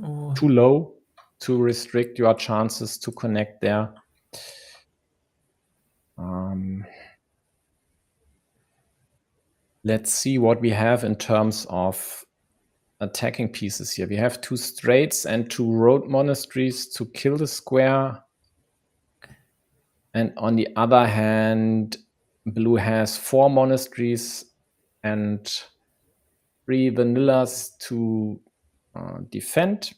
Oh, too low to restrict your chances to connect there. Let's see what we have in terms of attacking pieces here. We have two straights and two road monasteries to kill the square. And on the other hand, blue has 4 monasteries and 3 vanillas to defend,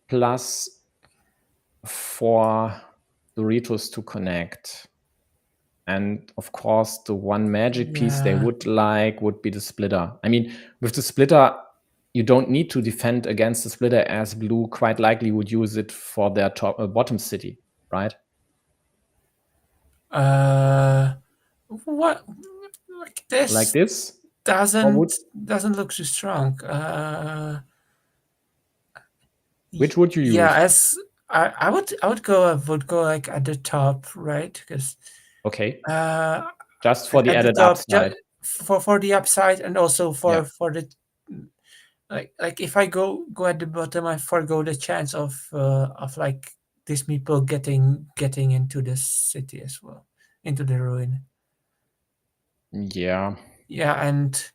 plus 4 Doritos to connect. And of course, the one magic piece they would like would be the splitter. I mean, with the splitter, you don't need to defend against the splitter, as blue quite likely would use it for their bottom city, right? What? Like this doesn't look too strong. Which would you use? Yeah, as I would go like at the top, right? Because okay, just for the added top, upside. For the upside, and also for the like if I go at the bottom, I forgo the chance of like these people getting into the city as well, into the ruin. Yeah. Yeah, and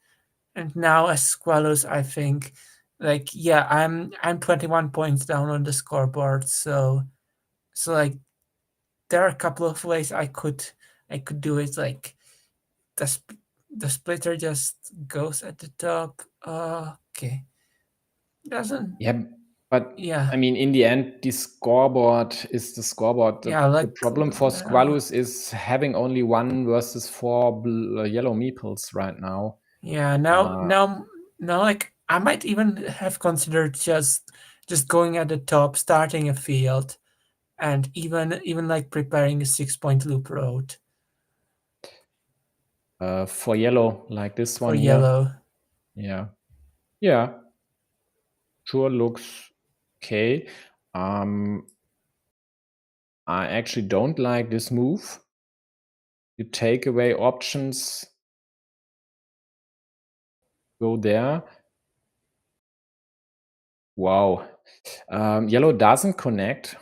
now as squallus, I think, like, yeah, I'm 21 points down on the scoreboard, so like there are a couple of ways I could do it. Like the splitter just goes at the top. Okay, doesn't. Yeah, but yeah, I mean, in the end, the scoreboard is the scoreboard. The problem for squallus is having only 1 versus 4 yellow meeples right now. Yeah, now, like I might even have considered just going at the top, starting a field, and even like preparing a 6-point loop road. For yellow, like this one for here. Yellow. Yeah. Yeah. Sure looks okay. I actually don't like this move. You take away options. Go there. Wow. Yellow doesn't connect.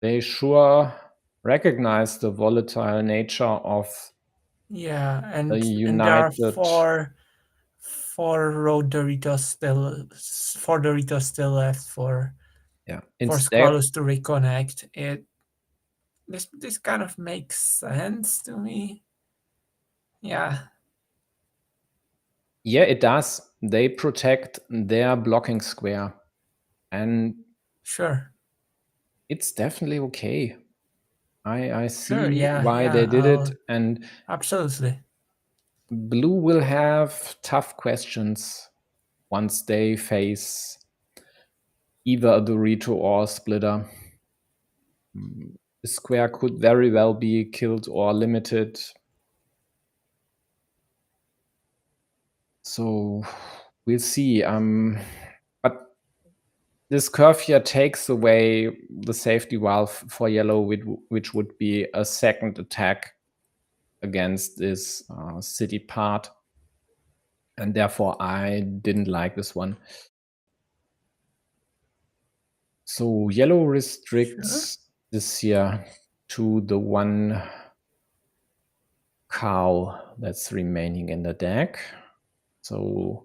They sure recognize the volatile nature of and the and there are united. four road Doritos still left for squallus to reconnect. This kind of makes sense to me. Yeah, it does. They protect their blocking square, and sure, it's definitely okay. I see yeah, why they did it, and absolutely. blue will have tough questions once they face either a Dorito or a splitter. The square could very well be killed or limited. So we'll see. But this curve here takes away the safety valve for yellow, which would be a second attack against this city part. And therefore, I didn't like this one. So yellow restricts this here to the 1 cow that's remaining in the deck. So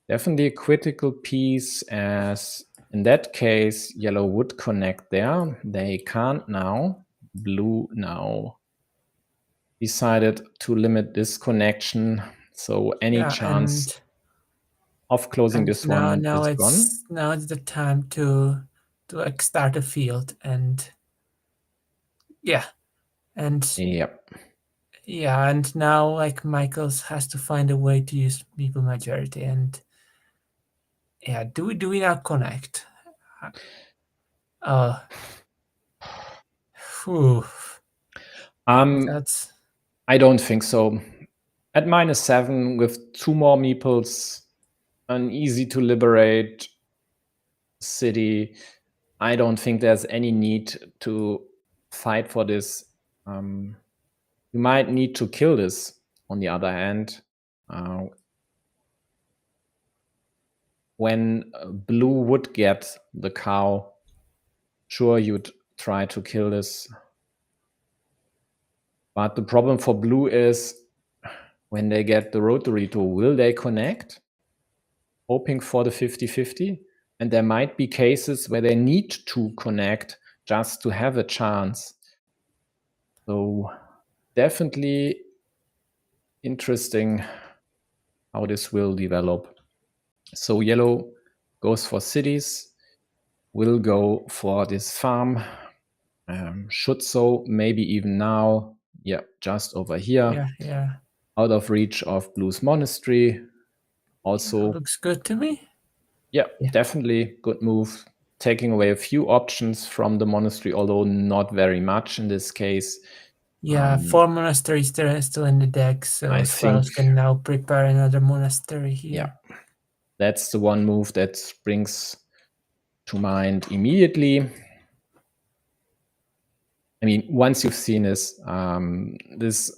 definitely a critical piece, as in that case, yellow would connect there. They can't now. Blue now decided to limit this connection. So any chance of closing this one is gone. Now it's the time to like start a field, and and now like majkls has to find a way to use meeple majority, and do we now connect? That's, I don't think so. At -7 with 2 more meeples, an easy to liberate city, I don't think there's any need to fight for this. You might need to kill this, on the other hand. when blue would get the cow, sure, you'd try to kill this. But the problem for blue is when they get the rotary tool, will they connect? Hoping for the 50-50. And there might be cases where they need to connect just to have a chance. So definitely interesting how this will develop. So yellow goes for cities, will go for this farm, should so, maybe even now, yeah, just over here, out of reach of blue's monastery. Also looks good to me. Yeah, definitely good move. Taking away a few options from the monastery, although not very much in this case. Yeah, 4 monasteries there still in the deck, so squallus can now prepare another monastery here. Yeah, that's the one move that springs to mind immediately. I mean, once you've seen this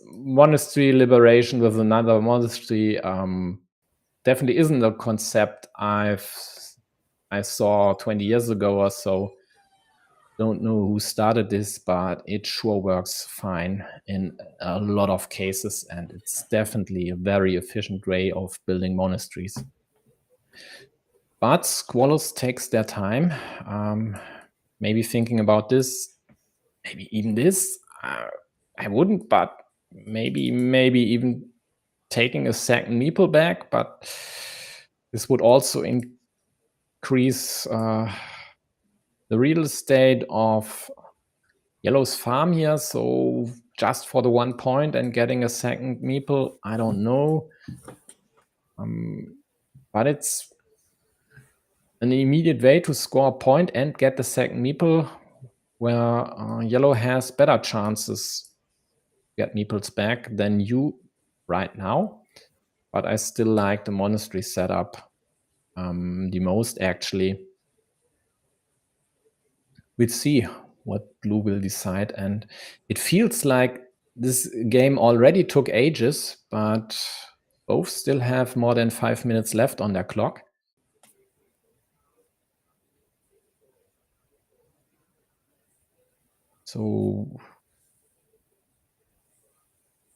monastery liberation with another monastery definitely isn't a concept I saw 20 years ago or so. Don't know who started this, but it sure works fine in a lot of cases, and it's definitely a very efficient way of building monasteries. But squallus takes their time, maybe thinking about this, maybe even this. I wouldn't, but maybe even taking a second meeple back, but this would also increase the real estate of yellow's farm here, so just for the 1 point and getting a second meeple, I don't know. But it's an immediate way to score a point and get the second meeple, where yellow has better chances to get meeples back than you right now. But I still like the monastery setup the most, actually. We'll see what blue will decide, and it feels like this game already took ages, but both still have more than 5 minutes left on their clock. So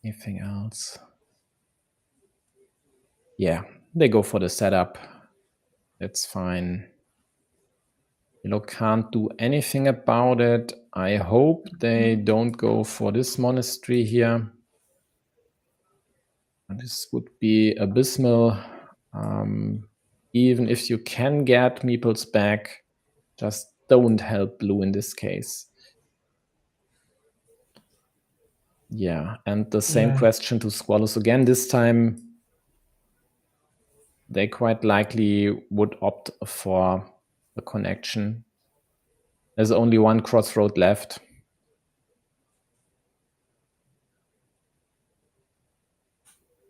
anything else? Yeah, they go for the setup. That's fine. Yellow can't do anything about it. I hope they don't go for this monastery here. And this would be abysmal. Even if you can get meeples back, just don't help blue in this case. Yeah, and the same question to squallus again. This time, they quite likely would opt for the connection. There's only one crossroad left.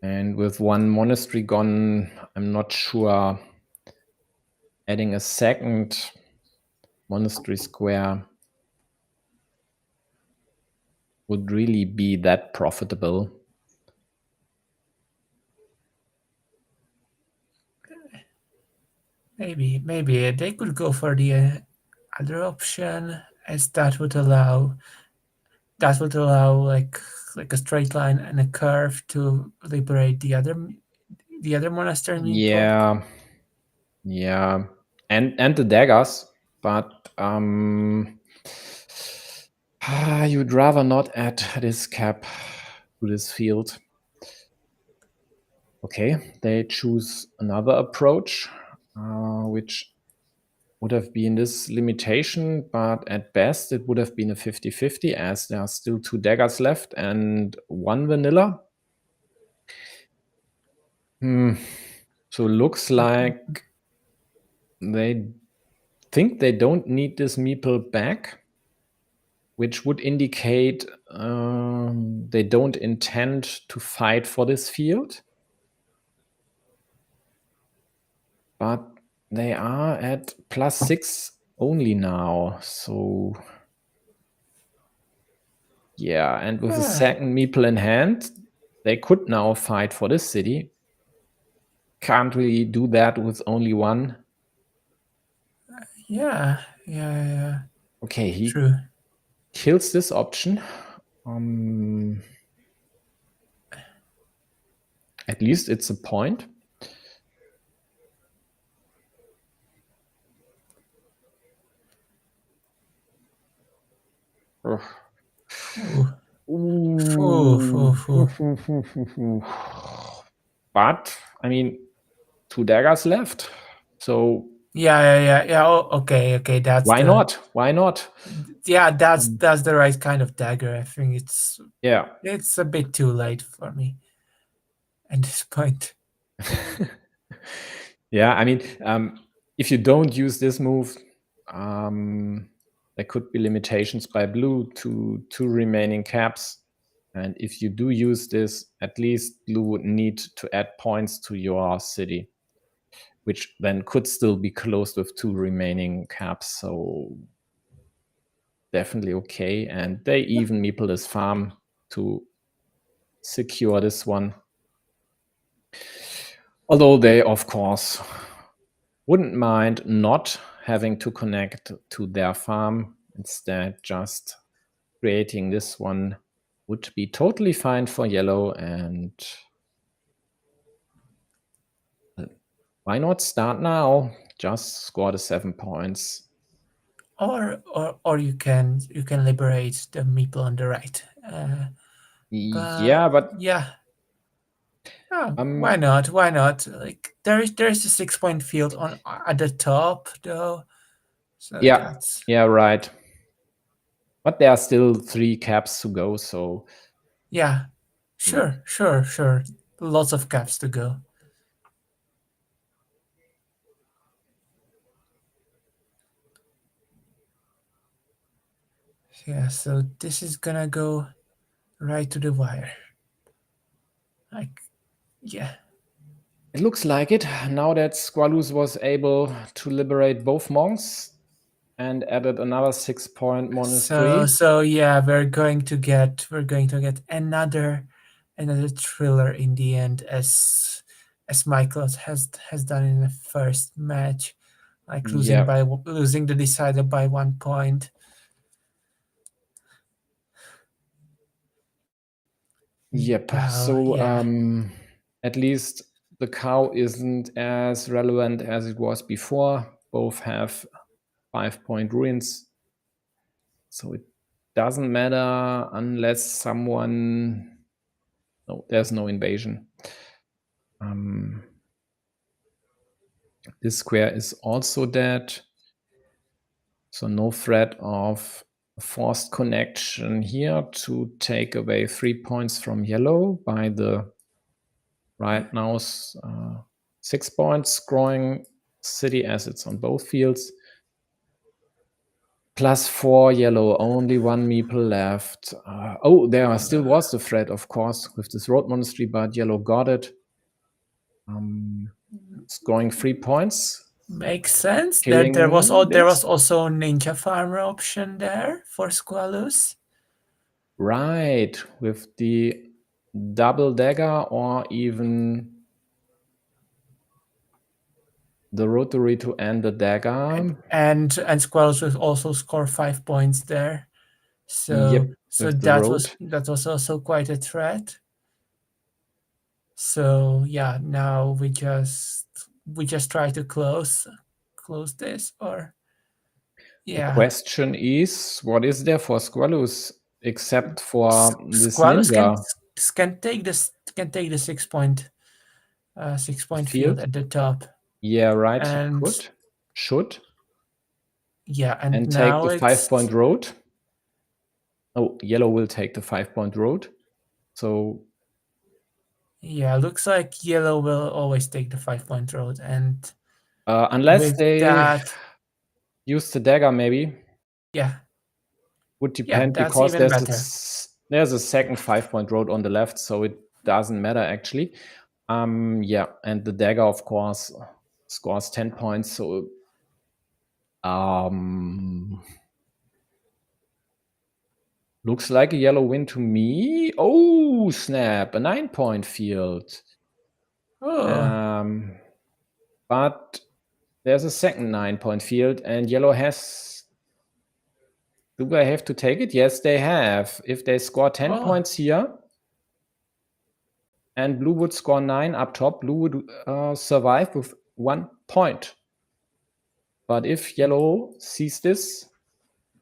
And with one monastery gone, I'm not sure adding a second monastery square would really be that profitable. Maybe they could go for the other option, as that would allow like a straight line and a curve to liberate the other monastery meeple. Yeah, and the daggers, but you'd rather not add this cap to this field. Okay, they choose another approach, which would have been this limitation, but at best it would have been a 50-50, as there are still 2 daggers left and 1 vanilla. So looks like they think they don't need this meeple back, which would indicate they don't intend to fight for this field. But they are at +6 only now, so yeah, and with the second meeple in hand, they could now fight for this city. can't really do that with only one. Yeah. Okay, he True. kills this option. At least it's a point. Ugh. But I mean, 2 daggers left, so Yeah. Oh, okay. That's why not? Why not? Yeah, that's the right kind of dagger. I think it's a bit too late for me at this point. Yeah, I mean, if you don't use this move, there could be limitations by blue to 2 remaining caps. And if you do use this, at least blue would need to add points to your city, which then could still be closed with 2 remaining caps. So definitely okay. And they even meeple this farm to secure this one. Although they, of course, wouldn't mind not having to connect to their farm. Instead, just creating this one would be totally fine for yellow. And why not start now? Just score the 7 points. Or you can liberate the meeple on the right. Yeah, but yeah. Oh, why not? Why not? Like there is a 6-point field on at the top though. So yeah, right. But there are still 3 caps to go, so yeah. Sure. Lots of caps to go. Yeah, so this is gonna go right to the wire. Like, yeah. it looks like it. Now that Squallus was able to liberate both monks and added another 6-point monastery. So yeah, we're going to get another thriller in the end, as majkls has done in the first match, like losing the decider by 1 point. Yep. So at least the cow isn't as relevant as it was before. Both have 5-point ruins. So it doesn't matter unless someone... No, there's no invasion. This square is also dead. So no threat of forced connection here to take away 3 points from yellow by the right now 6 points growing city assets on both fields. +4 yellow, only 1 meeple left. There still was the threat, of course, with this road monastery, but yellow got it. Scoring 3 points. Makes sense. There was also ninja farmer option there for Squallus. Right, with the double dagger or even the rotary to end the dagger. And Squallus will also score 5 points there. So yep, that was also quite a threat. So yeah, now we just try to close this, or The question is, what is there for Squallus except for this ninja? Can take the 6-point field at the top. Yeah, right. And he should. Yeah, and now take the 5-point road. Oh, yellow will take the 5-point road. So yeah, looks like yellow will always take the 5-point road, and unless they use the dagger, maybe. Yeah, would depend because there's a second 5-point road on the left, so it doesn't matter actually. Yeah, and the dagger, of course, scores 10 points. So looks like a yellow win to me. Oh snap! A 9-point field. but there's a second 9-point field, and yellow has... Do they have to take it? Yes, they have. If they score 10 points here, and blue would score 9 up top, blue would survive with 1 point. But if yellow sees this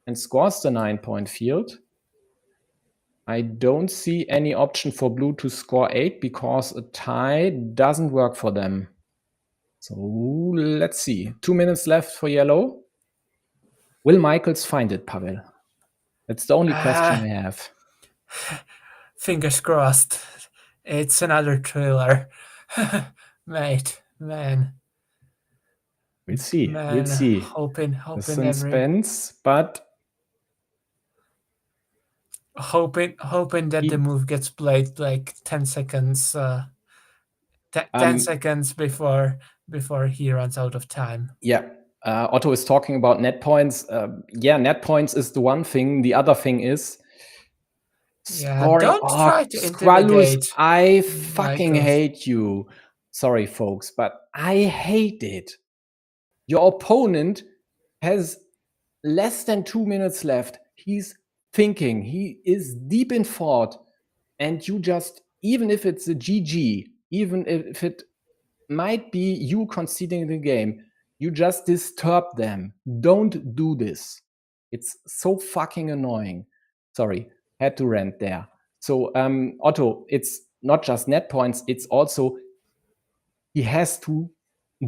and scores the 9-point field, I don't see any option for blue to score 8 because a tie doesn't work for them. So let's see. 2 minutes left for yellow. Will majkls find it, Pavel? That's the only question I have. Fingers crossed. It's another thriller. Mate, man. We'll see. Man, we'll see. Hoping the suspense, but hoping that the move gets played like 10 seconds 10 seconds before he runs out of time. Yeah. Otto is talking about net points. Yeah, net points is the one thing. The other thing is scoring. Don't try to squallus, intimidate. I fucking hate you. Sorry, folks, but I hate it. Your opponent has less than 2 minutes left. He's thinking. He is deep in thought. And you just, even if it's a GG, even if it might be you conceding the game, you just disturb them. Don't do this. It's so fucking annoying. Sorry, had to rant there. So, Otto, it's not just net points, it's also he has to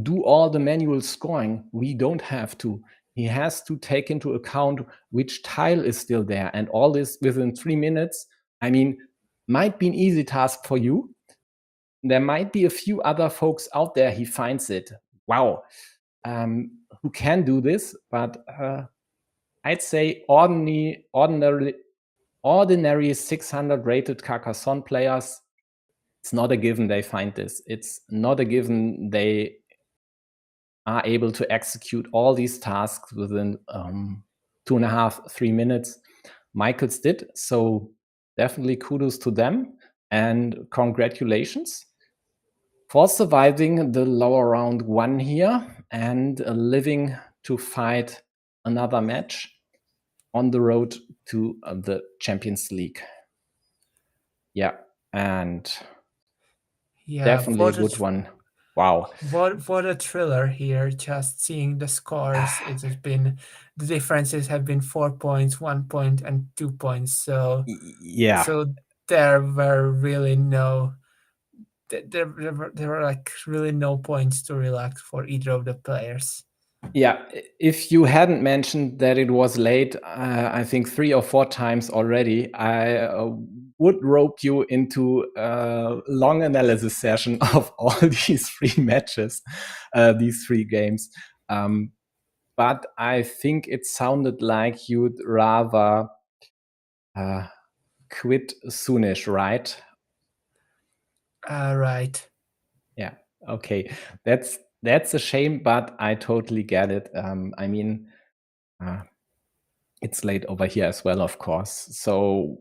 do all the manual scoring. We don't have to. He has to take into account which tile is still there, and all this within 3 minutes. I mean, might be an easy task for you. There might be a few other folks out there he finds it. Wow. Who can do this, but I'd say ordinary 600 rated Carcassonne players, it's not a given they find this. It's not a given they are able to execute all these tasks within 2.5, 3 minutes. majkls did, so definitely kudos to them and congratulations for surviving the lower round 1 here and living to fight another match on the road to the Champions League. Yeah, and definitely a good one. Wow. What a thriller here, just seeing the scores. It has been, the differences have been 4 points, 1 point, and 2 points. So yeah. So there were really no, there were like really no points to relax for either of the players. Yeah, if you hadn't mentioned that it was late, I think 3 or 4 times already, I would rope you into a long analysis session of all these 3 matches, these 3 games. But I think it sounded like you'd rather quit soonish, right? Right. Yeah. Okay. That's a shame, but I totally get it. I mean, it's late over here as well, of course. So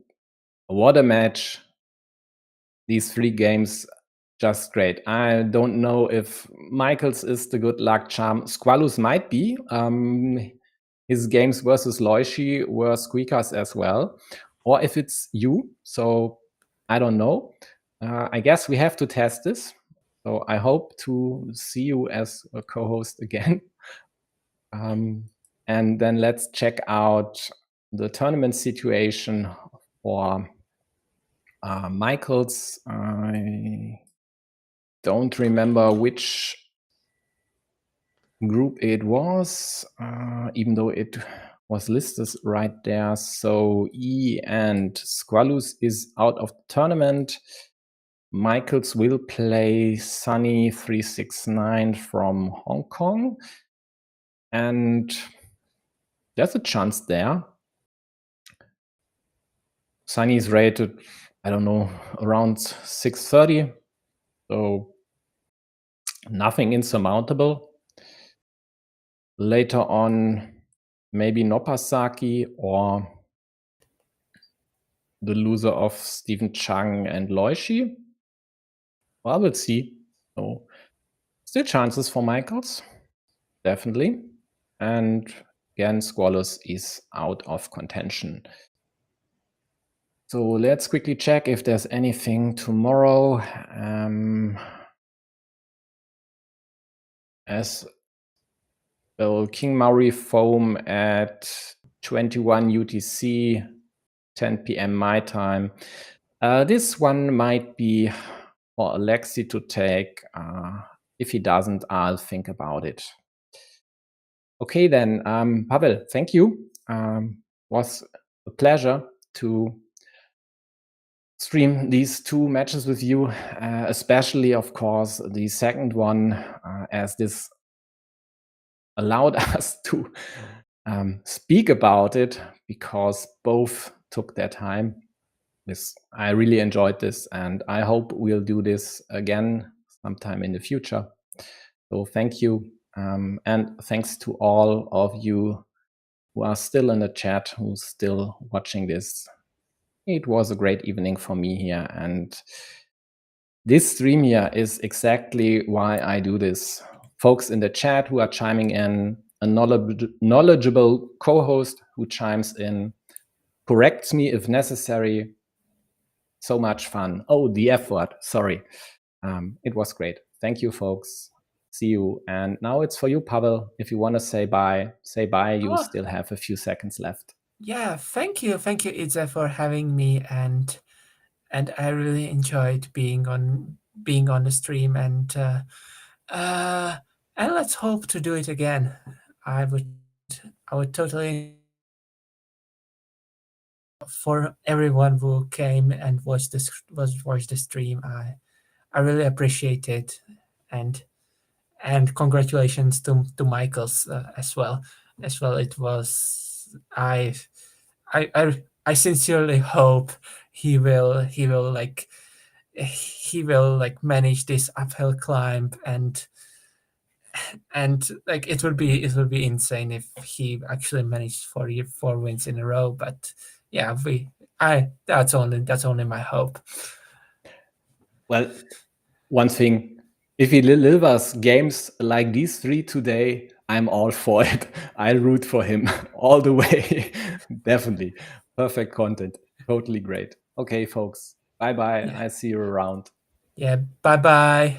what a match. These 3 games, just great. I don't know if majkls is the good luck charm. Squallus might be. His games versus Loishi were squeakers as well. Or if it's you. So I don't know. I guess we have to test this. So I hope to see you as a co-host again. And then let's check out the tournament situation for majkls. I don't remember which group it was, even though it was listed right there. So E and squallus is out of the tournament. majkls will play Sunny 369 from Hong Kong. And there's a chance there. Sunny is rated, I don't know, around 630. So nothing insurmountable. Later on, maybe Nopasaki or the loser of Stephen Chang and Loishi. Well, we'll see. So Still chances for majkls, definitely. And again, squallus is out of contention. So let's quickly check if there's anything tomorrow. As well, King Maori foam at 21 UTC, 10 p.m. my time. This one might be for Alexi to take. If he doesn't, I'll think about it. Okay, then, Pavel, thank you. Was a pleasure to stream these two matches with you, especially, of course, the second one, as this allowed us to speak about it, because both took their time. I really enjoyed this, and I hope we'll do this again sometime in the future. So thank you, and thanks to all of you who are still in the chat, who's still watching this. It was a great evening for me here, and this stream here is exactly why I do this. Folks in the chat who are chiming in, a knowledgeable co-host who chimes in, corrects me if necessary. So much fun. Oh, the F word, sorry. It was great. Thank you, folks. See you. And now it's for you, Pavel. If you want to say bye, say bye. You still have a few seconds left. Yeah, thank you, Idze, for having me, and I really enjoyed being on the stream, and let's hope to do it again. I would totally, for everyone who came and watched the stream. I really appreciate it, and congratulations to majkls as well. It was, I sincerely hope he will manage this uphill climb, and like it would be insane if he actually managed 4 wins in a row. But yeah, that's only my hope. Well, one thing, if he delivers games like these 3 today, I'm all for it. I'll root for him all the way. Definitely. Perfect content. Totally great. Okay, folks. Bye-bye. Yeah. I see you around. Yeah, bye-bye.